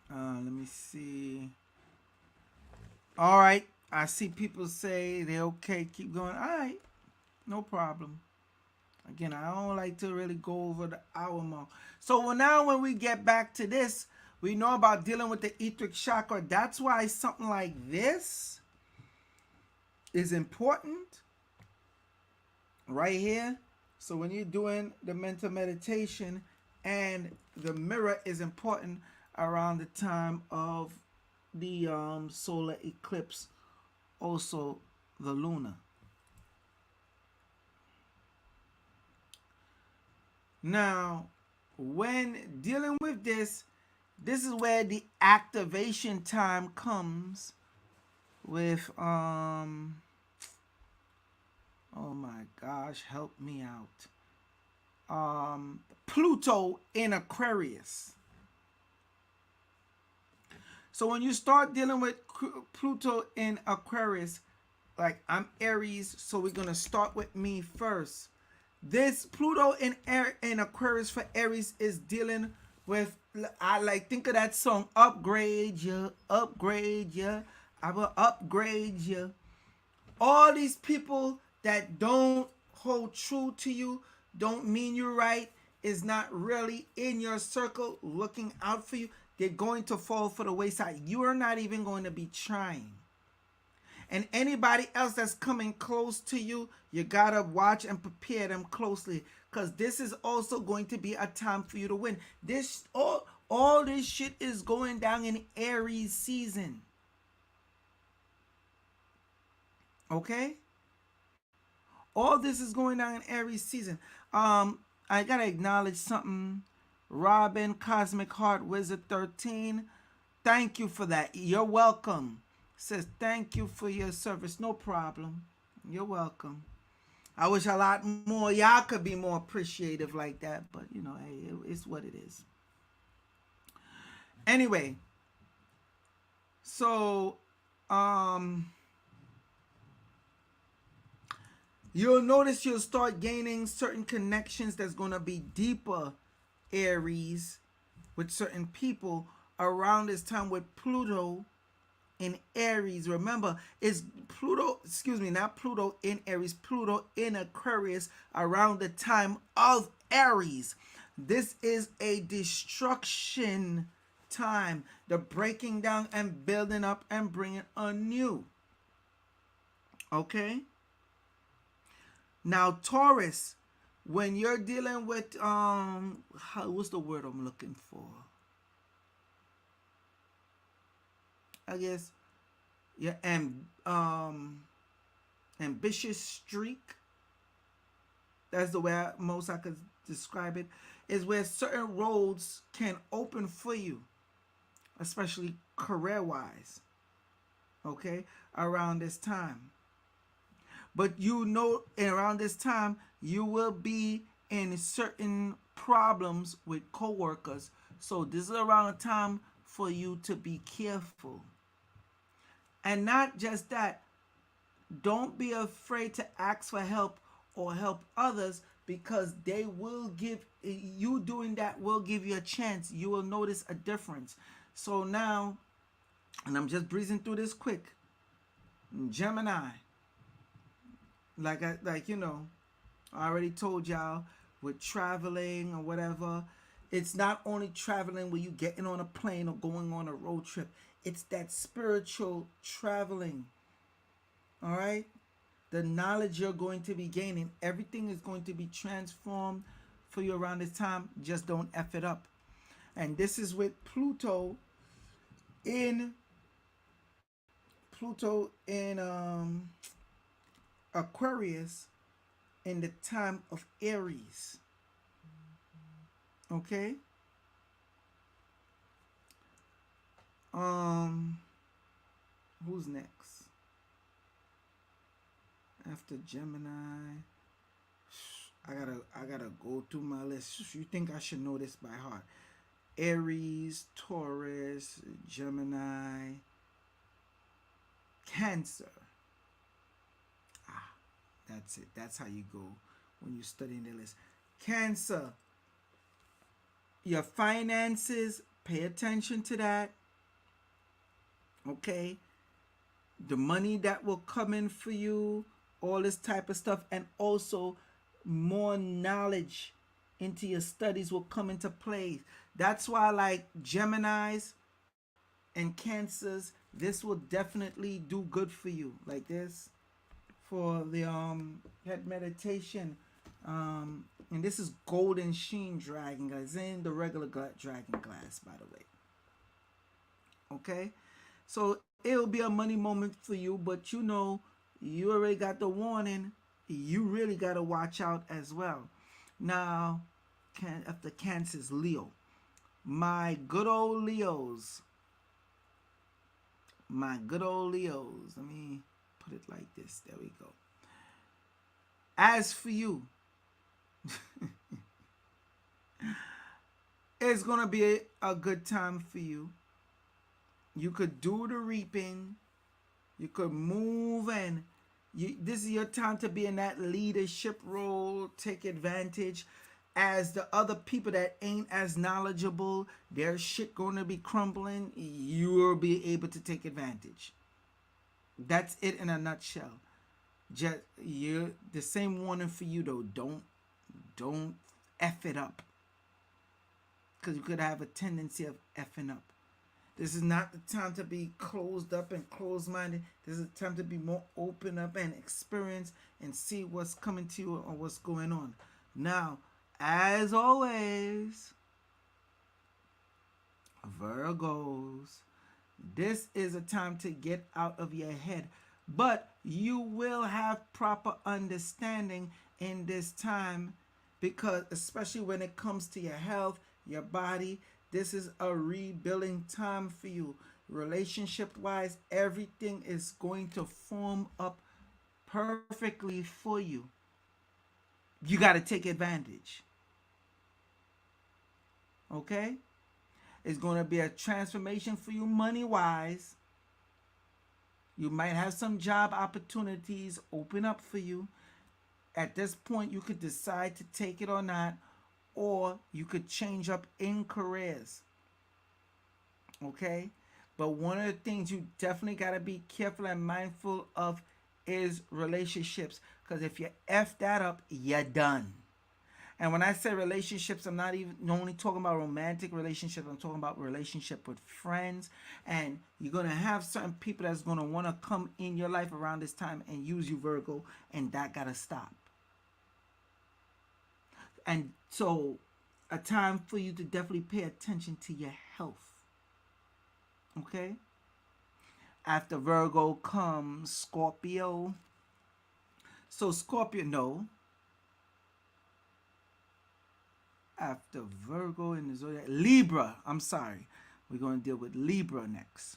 Let me see. All right. I see people say they're okay. Keep going. All right. No problem. Again, I don't like to really go over the hour mark. So now when we get back to this, we know about dealing with the etheric chakra. That's why something like this is important right here. So when you're doing the mental meditation, and the mirror is important around the time of the solar eclipse, also the lunar. Now, when dealing with this is where the activation time comes with oh my gosh, help me out. Pluto in Aquarius. So when you start dealing with Pluto in Aquarius, like I'm Aries, so we're gonna start with me first. This Pluto in Aquarius for Aries is dealing with, I like, think of that song, upgrade ya, I will upgrade ya. All these people that don't hold true to you, don't mean you right, is not really in your circle looking out for you, they're going to fall for the wayside. You are not even going to be trying. And anybody else that's coming close to you, you gotta watch and prepare them closely, because this is also going to be a time for you to win. This all this shit is going down in Aries season. Okay? All this is going down in Aries season. I gotta acknowledge something. Robin, Cosmic Heart Wizard 13. Thank you for that. You're welcome. Says thank you for your service. No problem. You're welcome. I wish a lot more y'all could be more appreciative like that, but you know, hey, it's what it is. Anyway, so you'll notice you'll start gaining certain connections that's going to be deeper, Aries, with certain people around this time with Pluto in Aries. Remember, it's Pluto, excuse me, not Pluto in Aries, Pluto in Aquarius around the time of Aries. This is a destruction time, the breaking down and building up and bringing anew. Okay? Now, Taurus, when you're dealing with what's the word I'm looking for? I guess your ambitious streak. That's the way I could describe it. Is where certain roads can open for you, especially career-wise. Okay, around this time. But you know, around this time, you will be in certain problems with coworkers. So this is around a time for you to be careful. And not just that, don't be afraid to ask for help or help others, because they will give you, doing that will give you a chance. You will notice a difference. So now, and I'm just breezing through this quick. Gemini, like you know, I already told y'all, with traveling or whatever, it's not only traveling where you getting on a plane or going on a road trip. It's that spiritual traveling. All right? The knowledge you're going to be gaining, everything is going to be transformed for you around this time. Just don't F it up. And this is with Pluto in Aquarius in the time of Aries. Okay? Who's next? After Gemini. I gotta go through my list. You think I should know this by heart? Aries, Taurus, Gemini, Cancer. Ah, that's it. That's how you go when you're studying the list. Cancer. Your finances, pay attention to that. Okay? The money that will come in for you, all this type of stuff, and also more knowledge into your studies will come into play. That's why, like Geminis and Cancers, this will definitely do good for you. Like this for the head meditation. And this is golden sheen dragon glass, in the regular dragon glass, by the way. Okay, so it'll be a money moment for you, but you know, you already got the warning. You really got to watch out as well. Now, after Cancer's Leo, my good old Leos. My good old Leos. Let me put it like this. There we go. As for you, it's going to be a good time for you. You could do the reaping. You could move, and this is your time to be in that leadership role. Take advantage. As the other people that ain't as knowledgeable, their shit going to be crumbling, you'll be able to take advantage. That's it in a nutshell. Just the same warning for you though. Don't F it up. Because you could have a tendency of effing up. This is not the time to be closed up and closed-minded. This is the time to be more open up and experience and see what's coming to you or what's going on. Now, as always, Virgos, this is a time to get out of your head. But you will have proper understanding in this time, because especially when it comes to your health, your body, this is a rebuilding time for you. Relationship wise, everything is going to form up perfectly for you. You got to take advantage. Okay? It's going to be a transformation for you money wise. You might have some job opportunities open up for you. At this point, you could decide to take it or not, or you could change up in careers. Okay? But one of the things you definitely got to be careful and mindful of is relationships. Because if you F that up, you're done. And when I say relationships, I'm not even only talking about romantic relationships. I'm talking about relationship with friends. And you're going to have certain people that's going to want to come in your life around this time and use you, Virgo. And that got to stop. And so a time for you to definitely pay attention to your health. Okay? After Virgo comes Scorpio. So Scorpio, no. After Virgo in the Zodiac, Libra, I'm sorry. We're going to deal with Libra next.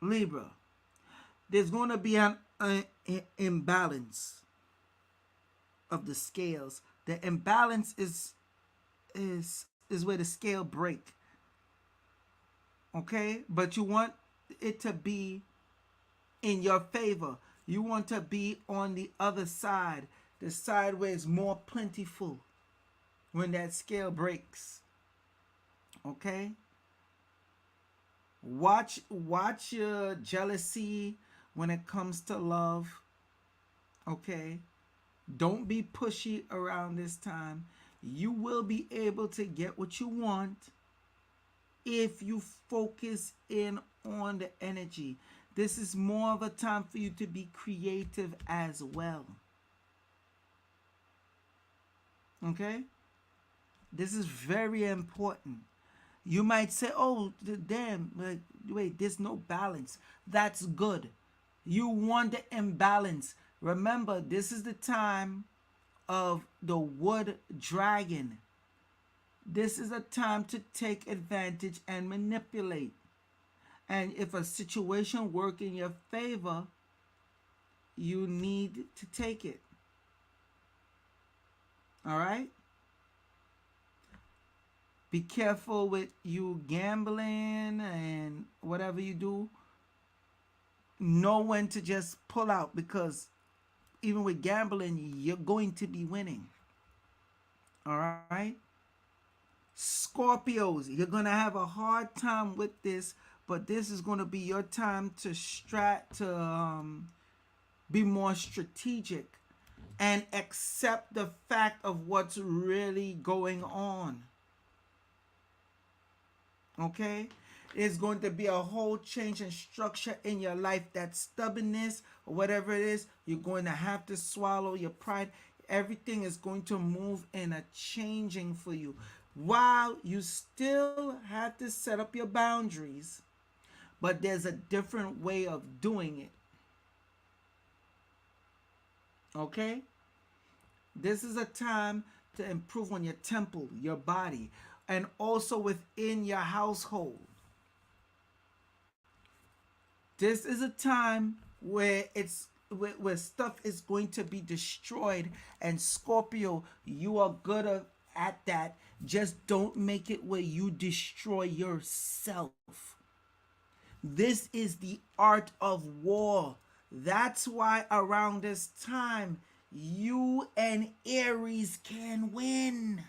Libra. There's going to be an imbalance of the scales. The imbalance is where the scale break. Okay? But you want it to be in your favor. You want to be on the other side, the side where it's more plentiful when that scale breaks. Okay? Watch your jealousy when it comes to love. Okay? Don't be pushy around this time. You will be able to get what you want if you focus in on the energy. This is more of a time for you to be creative as well. Okay? This is very important. You might say, oh, damn, like, wait, there's no balance. That's good. You want the imbalance. Remember, this is the time of the wood dragon. This is a time to take advantage and manipulate. And if a situation work in your favor, you need to take it. All right? Be careful with you gambling and whatever you do. Know when to just pull out, because even with gambling, you're going to be winning. All right? Scorpios, you're going to have a hard time with this, but this is going to be your time to be more strategic and accept the fact of what's really going on. Okay? It's going to be a whole change in structure in your life. That stubbornness or whatever it is, you're going to have to swallow your pride. Everything is going to move in a changing for you, while you still have to set up your boundaries, but there's a different way of doing it. Okay? This is a time to improve on your temple, your body, and also within your household. This is a time where where stuff is going to be destroyed, and Scorpio, you are good at that. Just don't make it where you destroy yourself. This is the art of war. That's why around this time, you and Aries can win.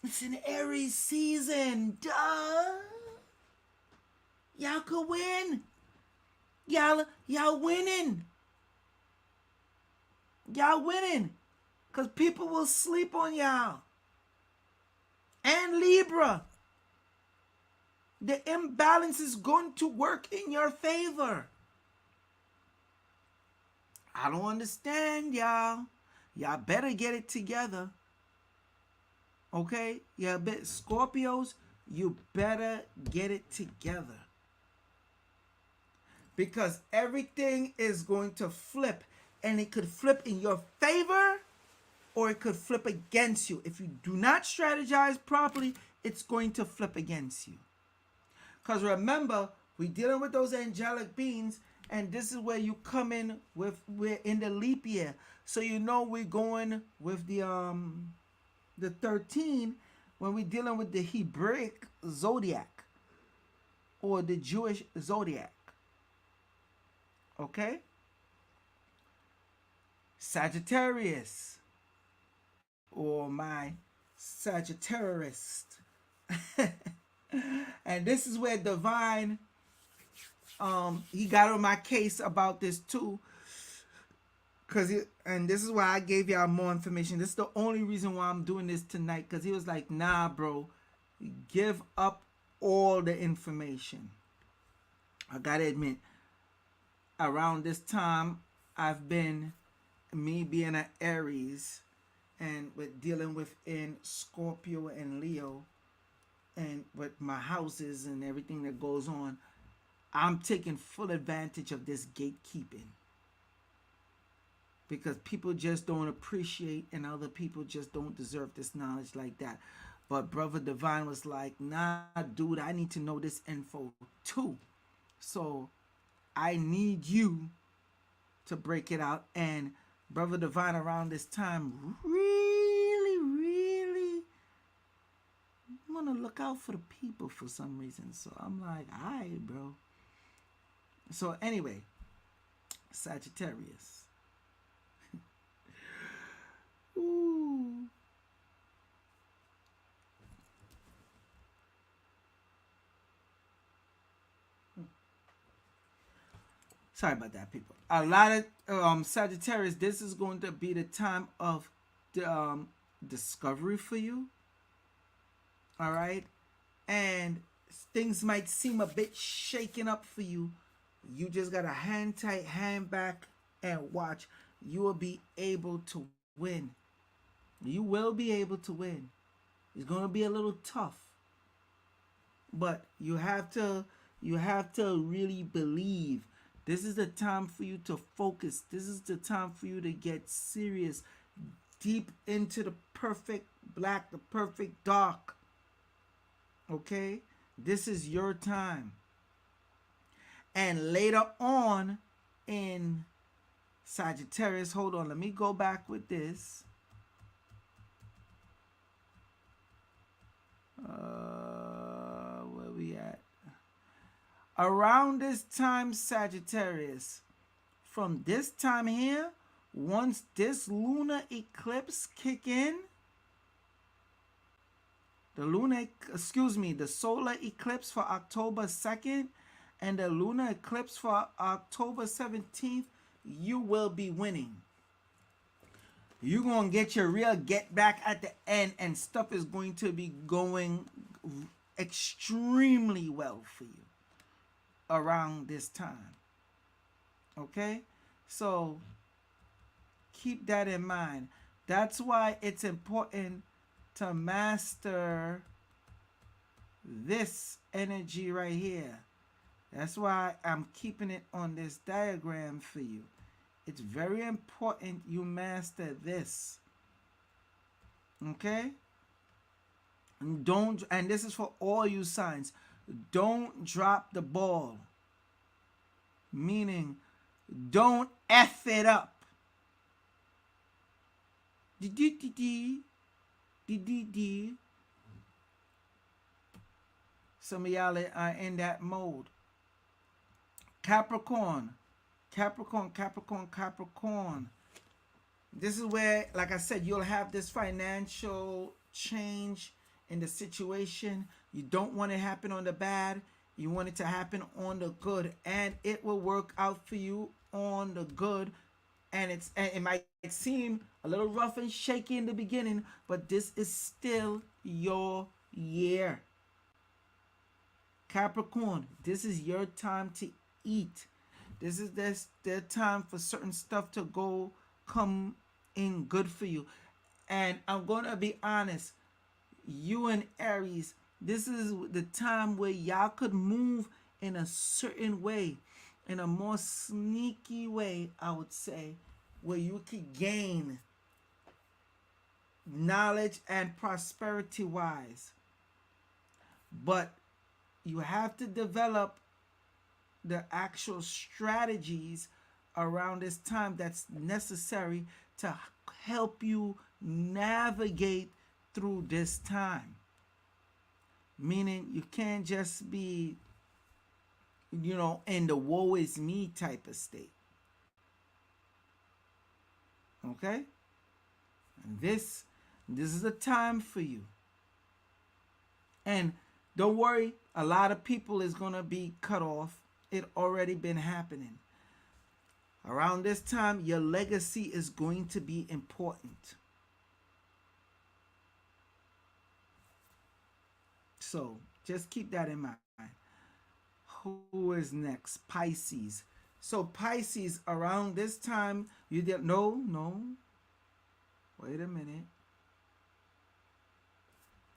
It's an Aries season. Duh. Y'all could win. Y'all winning. Y'all winning. Because people will sleep on y'all. And Libra. The imbalance is going to work in your favor. I don't understand, y'all. Y'all better get it together. Okay? Scorpios, you better get it together. Because everything is going to flip. And it could flip in your favor, or it could flip against you. If you do not strategize properly, it's going to flip against you. Because remember, we're dealing with those angelic beings, and this is where you come in with, we're in the leap year. So you know we're going with the 13 when we're dealing with the Hebraic Zodiac or the Jewish Zodiac. Okay? Sagittarius, or my Sagittarius. And this is where Divine, he got on my case about this too. And this is why I gave y'all more information. This is the only reason why I'm doing this tonight. Because he was like, nah, bro, give up all the information. I gotta admit, around this time, I've been, me being an Aries, and with dealing within Scorpio and Leo, and with my houses and everything that goes on, I'm taking full advantage of this gatekeeping. Because people just don't appreciate, and other people just don't deserve this knowledge like that. But Brother Divine was like, nah, dude, I need to know this info too. So I need you to break it out. And Brother Divine around this time really want to look out for the people for some reason. So I'm like, all right, bro. So anyway, Sagittarius. Ooh. Sorry about that, people. A lot of Sagittarius, this is going to be the time of the discovery for you. All right? And things might seem a bit shaken up for you. You just got to hand tight, hand back, and watch. You will be able to win. You will be able to win. It's going to be a little tough. But you have to really believe. This is the time for you to focus. This is the time for you to get serious, deep into the perfect black, the perfect dark. Okay? This is your time. And later on in Sagittarius, hold on, let me go back with this. Where we at? Around this time, Sagittarius, from this time here, once this lunar eclipse kick in, the solar eclipse for October 2nd and the lunar eclipse for October 17th, you will be winning. You're going to get your real get back at the end, and stuff is going to be going extremely well for you around this time. Okay? So keep that in mind. That's why it's important to master this energy right here. That's why I'm keeping it on this diagram for you. It's very important you master this. Okay? And this is for all you signs. Don't drop the ball. Meaning, don't F it up. Some of y'all are in that mode. Capricorn. This is where, like I said, you'll have this financial change in the situation. You don't want it to happen on the bad. You want it to happen on the good. And it will work out for you on the good. And it might seem a little rough and shaky in the beginning, but this is still your year. Capricorn, this is your time to eat. This is their time for certain stuff to come in good for you. And I'm going to be honest, you and Aries, this is the time where y'all could move in a certain way, in a more sneaky way, I would say, where you could gain knowledge and prosperity wise. But you have to develop the actual strategies around this time that's necessary to help you navigate through this time. Meaning you can't just be, in the woe is me type of state. Okay? And this is a time for you. And don't worry, a lot of people is going to be cut off. It already been happening. Around this time, your legacy is going to be important. So just keep that in mind. Who is next? Pisces. So Pisces, around this time, you did no. Wait a minute.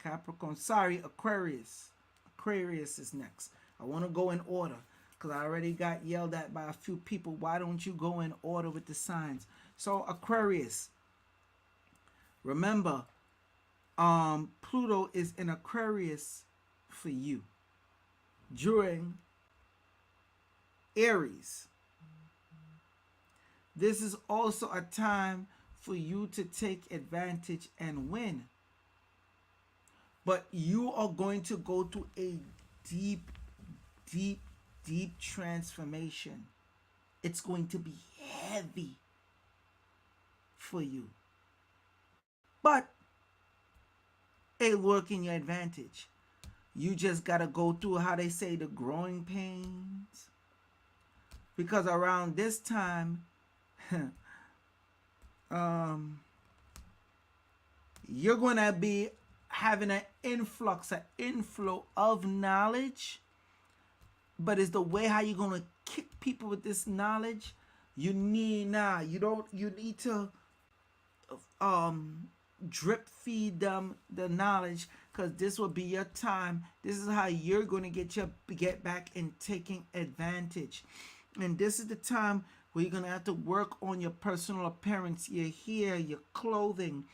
Capricorn. Sorry, Aquarius. Aquarius is next. I want to go in order because I already got yelled at by a few people. Why don't you go in order with the signs? So Aquarius. Remember, Pluto is in Aquarius for you during Aries. This is also a time for you to take advantage and win. But you are going to go through a deep transformation. It's going to be heavy for you. But it'll work in your advantage. You just got to go through, how they say, the growing pains. Because around this time, you're going to be having an inflow of knowledge. But it's the way how you're going to kick people with this knowledge. You need to drip feed them the knowledge, because this will be your time. This is how you're going to get back in taking advantage. And this is the time where you're going to have to work on your personal appearance, your hair, your clothing,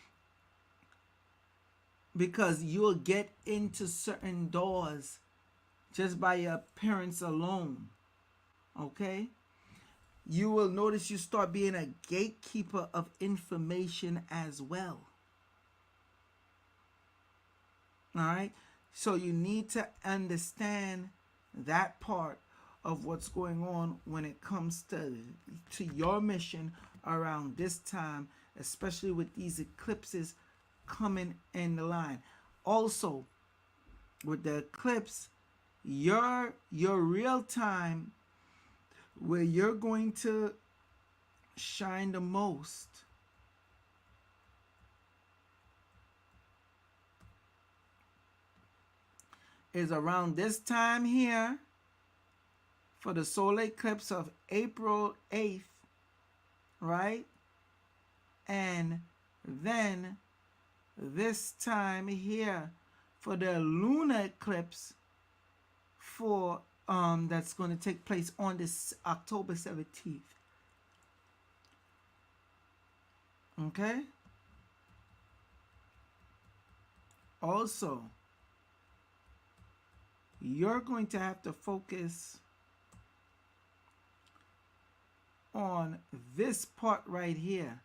because you'll get into certain doors just by your appearance alone. Okay? You will notice you start being a gatekeeper of information as well. All right? So you need to understand that part of what's going on when it comes to your mission around this time, especially with these eclipses coming in the line. Also, with the eclipse, your real time where you're going to shine the most is around this time here for the solar eclipse of April 8th, right? And then this time here for the lunar eclipse for that's going to take place on this October 17th. Okay? Also, you're going to have to focus on this part right here,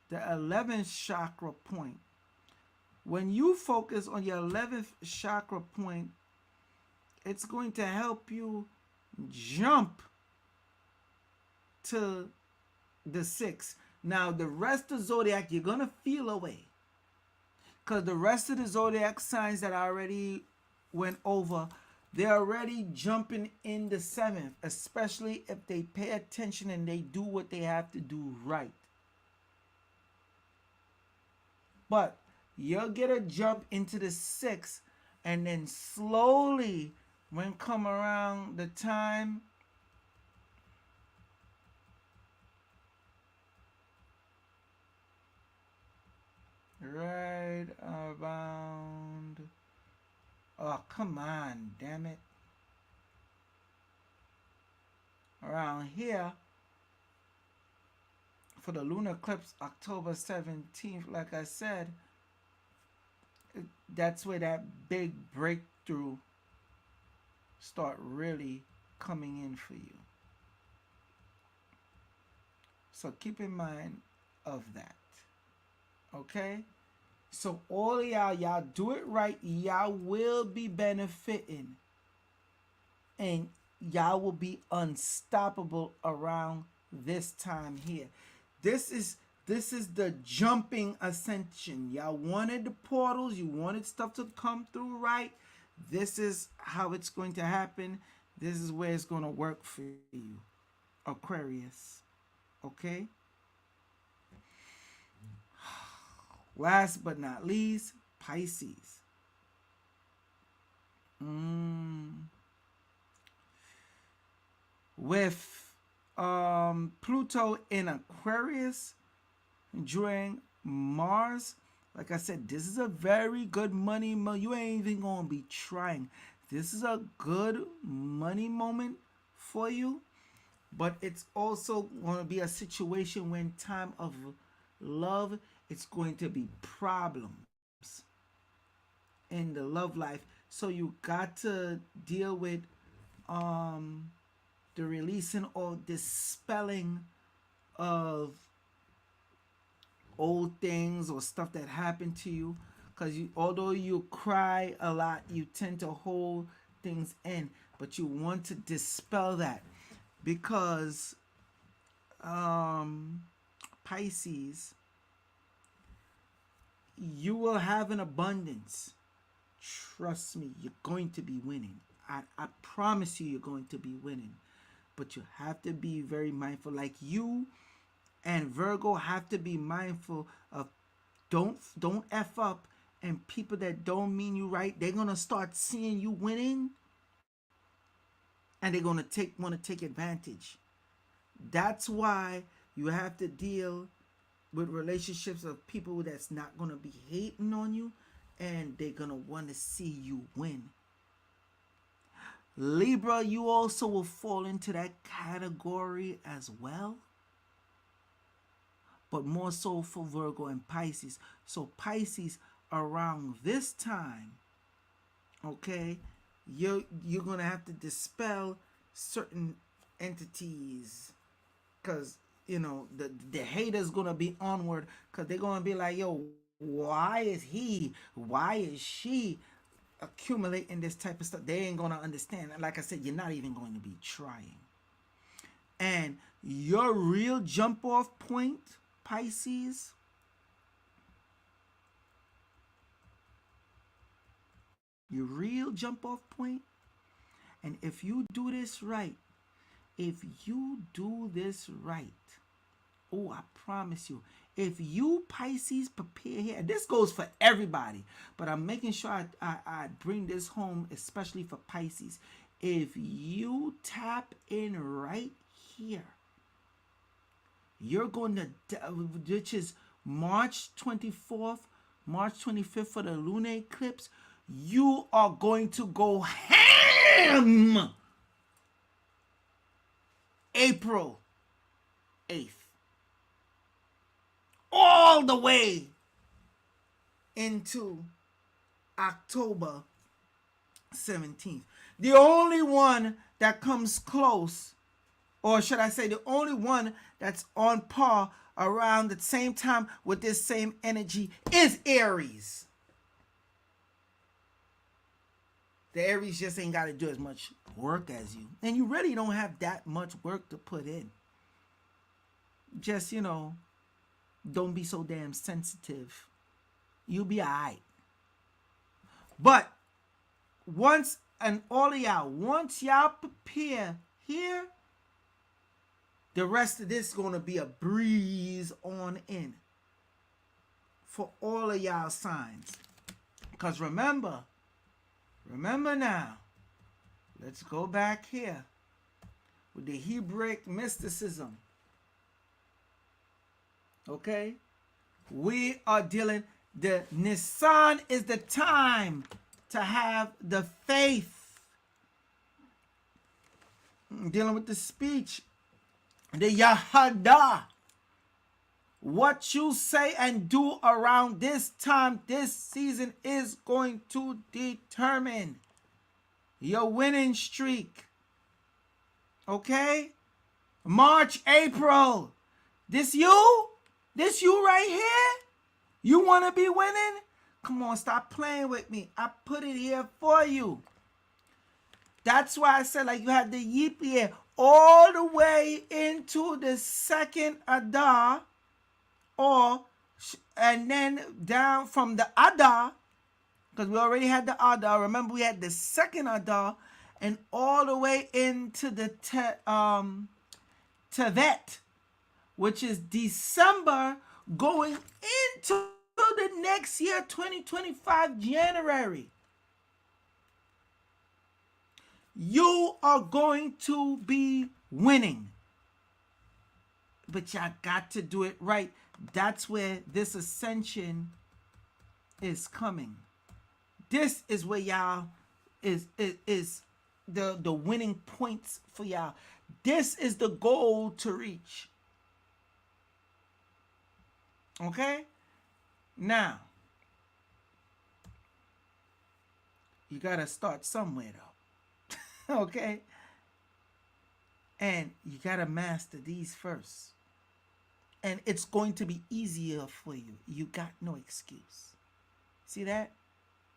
the 11th chakra point. When you focus on your 11th chakra point, it's going to help you jump to the 6th. Now, the rest of Zodiac, you're going to feel away, because the rest of the Zodiac signs that I already went over, they're already jumping in the 7th, especially if they pay attention and they do what they have to do right. But you'll get a jump into the 6th, and then slowly, when come around the time right around, oh come on, damn it, around here for the lunar eclipse October 17th, like I said, that's where that big breakthrough start really coming in for you. So keep in mind of that. Okay? So all of y'all do it right. Y'all will be benefiting. And y'all will be unstoppable around this time here. This is the jumping ascension. Y'all wanted the portals. You wanted stuff to come through right. This is how it's going to happen. This is where it's going to work for you, Aquarius. Okay? Last but not least, Pisces. With Pluto in Aquarius during Mars, like I said, this is a very good money. You ain't even going to be trying. This is a good money moment for you. But it's also going to be a situation when time of love, it's going to be problems in the love life. So you got to deal with the releasing or dispelling of old things or stuff that happened to you, because although you cry a lot, you tend to hold things in, but you want to dispel that, because Pisces, you will have an abundance. Trust me, you're going to be winning. I promise you, you're going to be winning, but you have to be very mindful. Like you and Virgo have to be mindful of don't F up, and people that don't mean you right, they're gonna start seeing you winning, and they're gonna want to take advantage. That's why you have to deal with relationships of people that's not gonna be hating on you, and they're gonna want to see you win. Libra, you also will fall into that category as well, but more so for Virgo and Pisces. So Pisces, around this time, okay, you're gonna have to dispel certain entities, because the haters gonna be onward, because they're gonna be like, yo, why is she accumulating this type of stuff? They ain't gonna understand. Like I said, you're not even going to be trying. And your real jump off point, Pisces, your real jump off point, and if you do this right, oh, I promise you, if you Pisces prepare here, and this goes for everybody, but I'm making sure I bring this home, especially for Pisces. If you tap in right here, you're going to, which is March 24th, March 25th for the lunar eclipse, you are going to go ham April 8th. All the way into October 17th. The only one that comes close, or should I say the only one that's on par around the same time with this same energy, is Aries. The Aries just ain't got to do as much work as you. And you really don't have that much work to put in. Just, don't be so damn sensitive. You'll be all right. But once y'all prepare here, the rest of this is going to be a breeze on in for all of y'all signs. Because remember now, let's go back here with the Hebraic mysticism. Okay? We are dealing, the Nisan is the time to have the faith. Dealing with the speech. The Yahada. What you say and do around this time, this season, is going to determine your winning streak. Okay? March, April. This you? This you right here? You want to be winning? Come on, stop playing with me. I put it here for you. That's why I said, like, you had the Yip year all the way into the second Adar, and then down from the Adar, because we already had the Adar. Remember, we had the second Adar, and all the way into the Tevet, which is December, going into the next year, 2025, January. You are going to be winning. But y'all got to do it right. That's where this ascension is coming. This is where y'all is the winning points for y'all. This is the goal to reach. Okay? Now, you got to start somewhere, though. Okay? And you got to master these first. And it's going to be easier for you. You got no excuse. See that?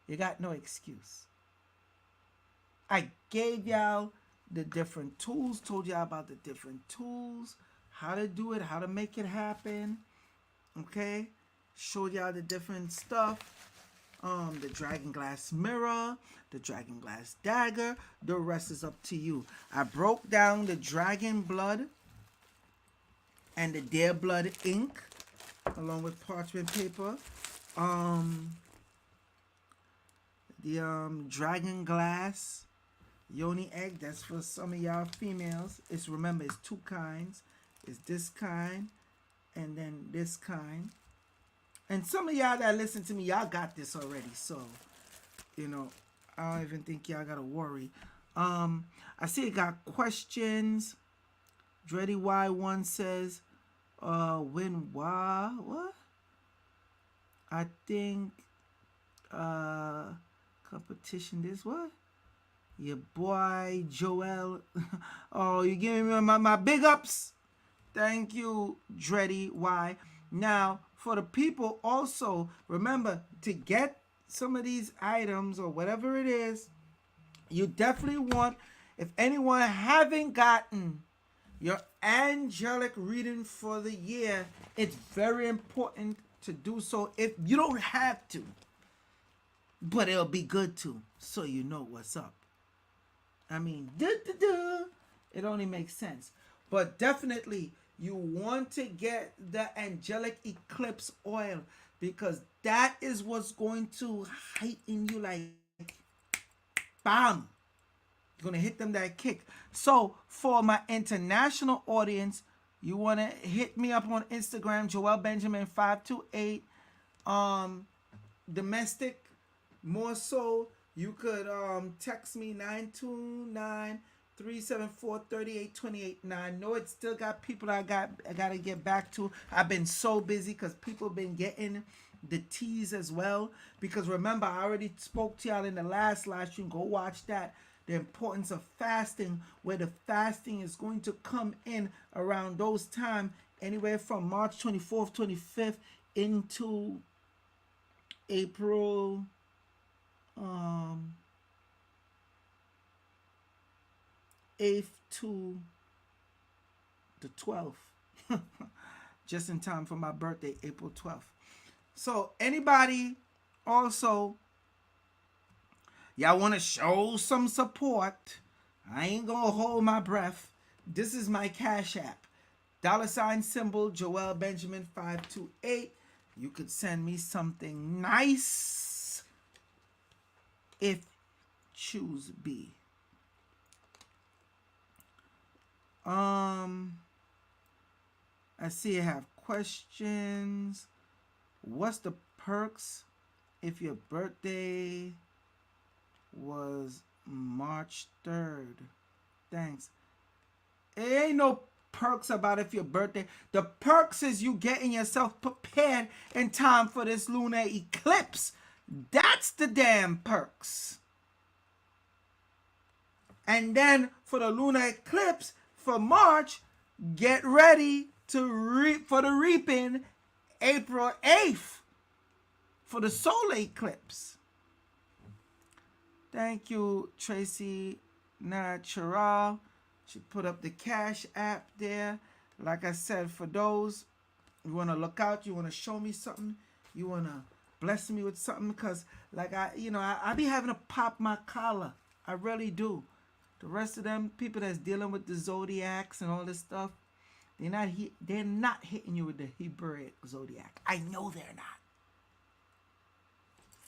You got no excuse. I gave y'all the different tools, told y'all about the different tools, how to do it, how to make it happen. Okay? Showed y'all the different stuff. The dragon glass mirror, the dragon glass dagger. The rest is up to you. I broke down the dragon blood and the deer blood ink along with parchment paper. The dragon glass yoni egg, that's for some of y'all females. Remember, it's two kinds. It's this kind and then this kind. And some of y'all that listen to me, y'all got this already. So, you know, I don't even think y'all gotta worry. I see it got questions. Dreddy Y1 says, when why what? I think competition this what? Your boy Joel. Oh, you giving me my big ups. Thank you, Dreddy Y. Now, for the people also, remember to get some of these items or whatever it is, you definitely want, if anyone haven't gotten your angelic reading for the year, it's very important to do so. If you don't have to, but it'll be good to, so you know what's up. I mean, it only makes sense. But definitely, you want to get the angelic eclipse oil, because that is what's going to heighten you like bam. You're going to hit them that kick. So for my international audience, you want to hit me up on Instagram, Joel Benjamin 528. Domestic, more so, you could text me 929-374-3828. Now I know it's still got people I gotta get back to. I've been so busy because people been getting the teas as well. Because remember, I already spoke to y'all in the last live stream. Go watch that. The importance of fasting, where the fasting is going to come in around those time, anywhere from March 24th, 25th into April 8th to the 12th. Just in time for my birthday, April 12th. So anybody also, y'all want to show some support, I ain't gonna hold my breath. This is my Cash App. $ Joel Benjamin 528. You could send me something nice if choose be. I see I have questions. What's the perks if your birthday was March 3rd? Thanks. It ain't no perks about if your birthday. The perks is you getting yourself prepared in time for this lunar eclipse. That's the damn perks. And then for the lunar eclipse for March, get ready to reap for the reaping April 8th for the solar eclipse. Thank you, Tracy Natural. She put up the Cash App there. Like I said, for those you want to look out, you want to show me something, you want to bless me with something, because like I be having to pop my collar. I really do. The rest of them people that's dealing with the Zodiacs and all this stuff, they're not hitting you with the Hebrew Zodiac. I know they're not.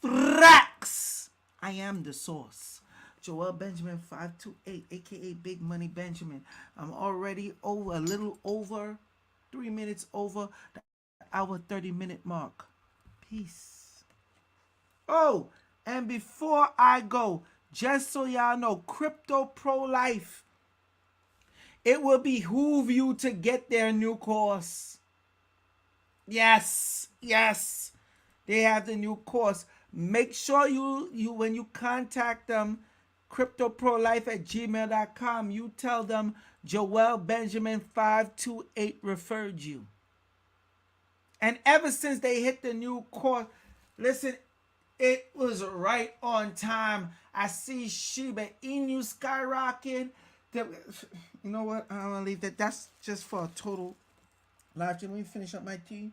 Thrax! I am the source. Joel Benjamin 528, aka Big Money Benjamin. I'm already a little over 3 minutes over the hour 30-minute mark. Peace. Oh, and before I go, just so y'all know, Crypto Pro Life, it will behoove you to get their new course. Yes, they have the new course. Make sure you when you contact them, cryptoprolife@gmail.com, you tell them Joel Benjamin 528 referred you. And ever since they hit the new course, listen, it was right on time. I see Shiba Inu skyrocketing. You know what? I'm gonna leave that. That's just for a total live. Let me finish up my tea.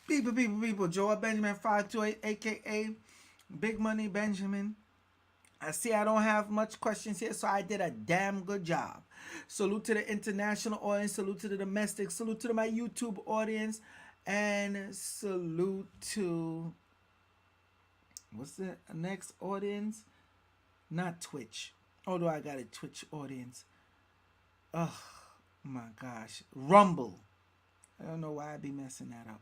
People. Joel Benjamin 528, aka Big Money Benjamin. I see I don't have much questions here, so I did a damn good job. Salute to the international audience, salute to the domestic, salute to my YouTube audience, and salute to, what's the next audience? Not Twitch, although I got a Twitch audience. my gosh, Rumble. I don't know why I be messing that up.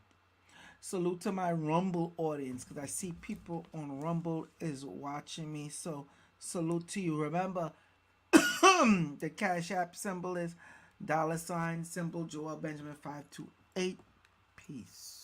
Salute to my Rumble audience because I see people on Rumble is watching me. So salute to you. Remember, the Cash App symbol is $ symbol Joel Benjamin 528. Peace.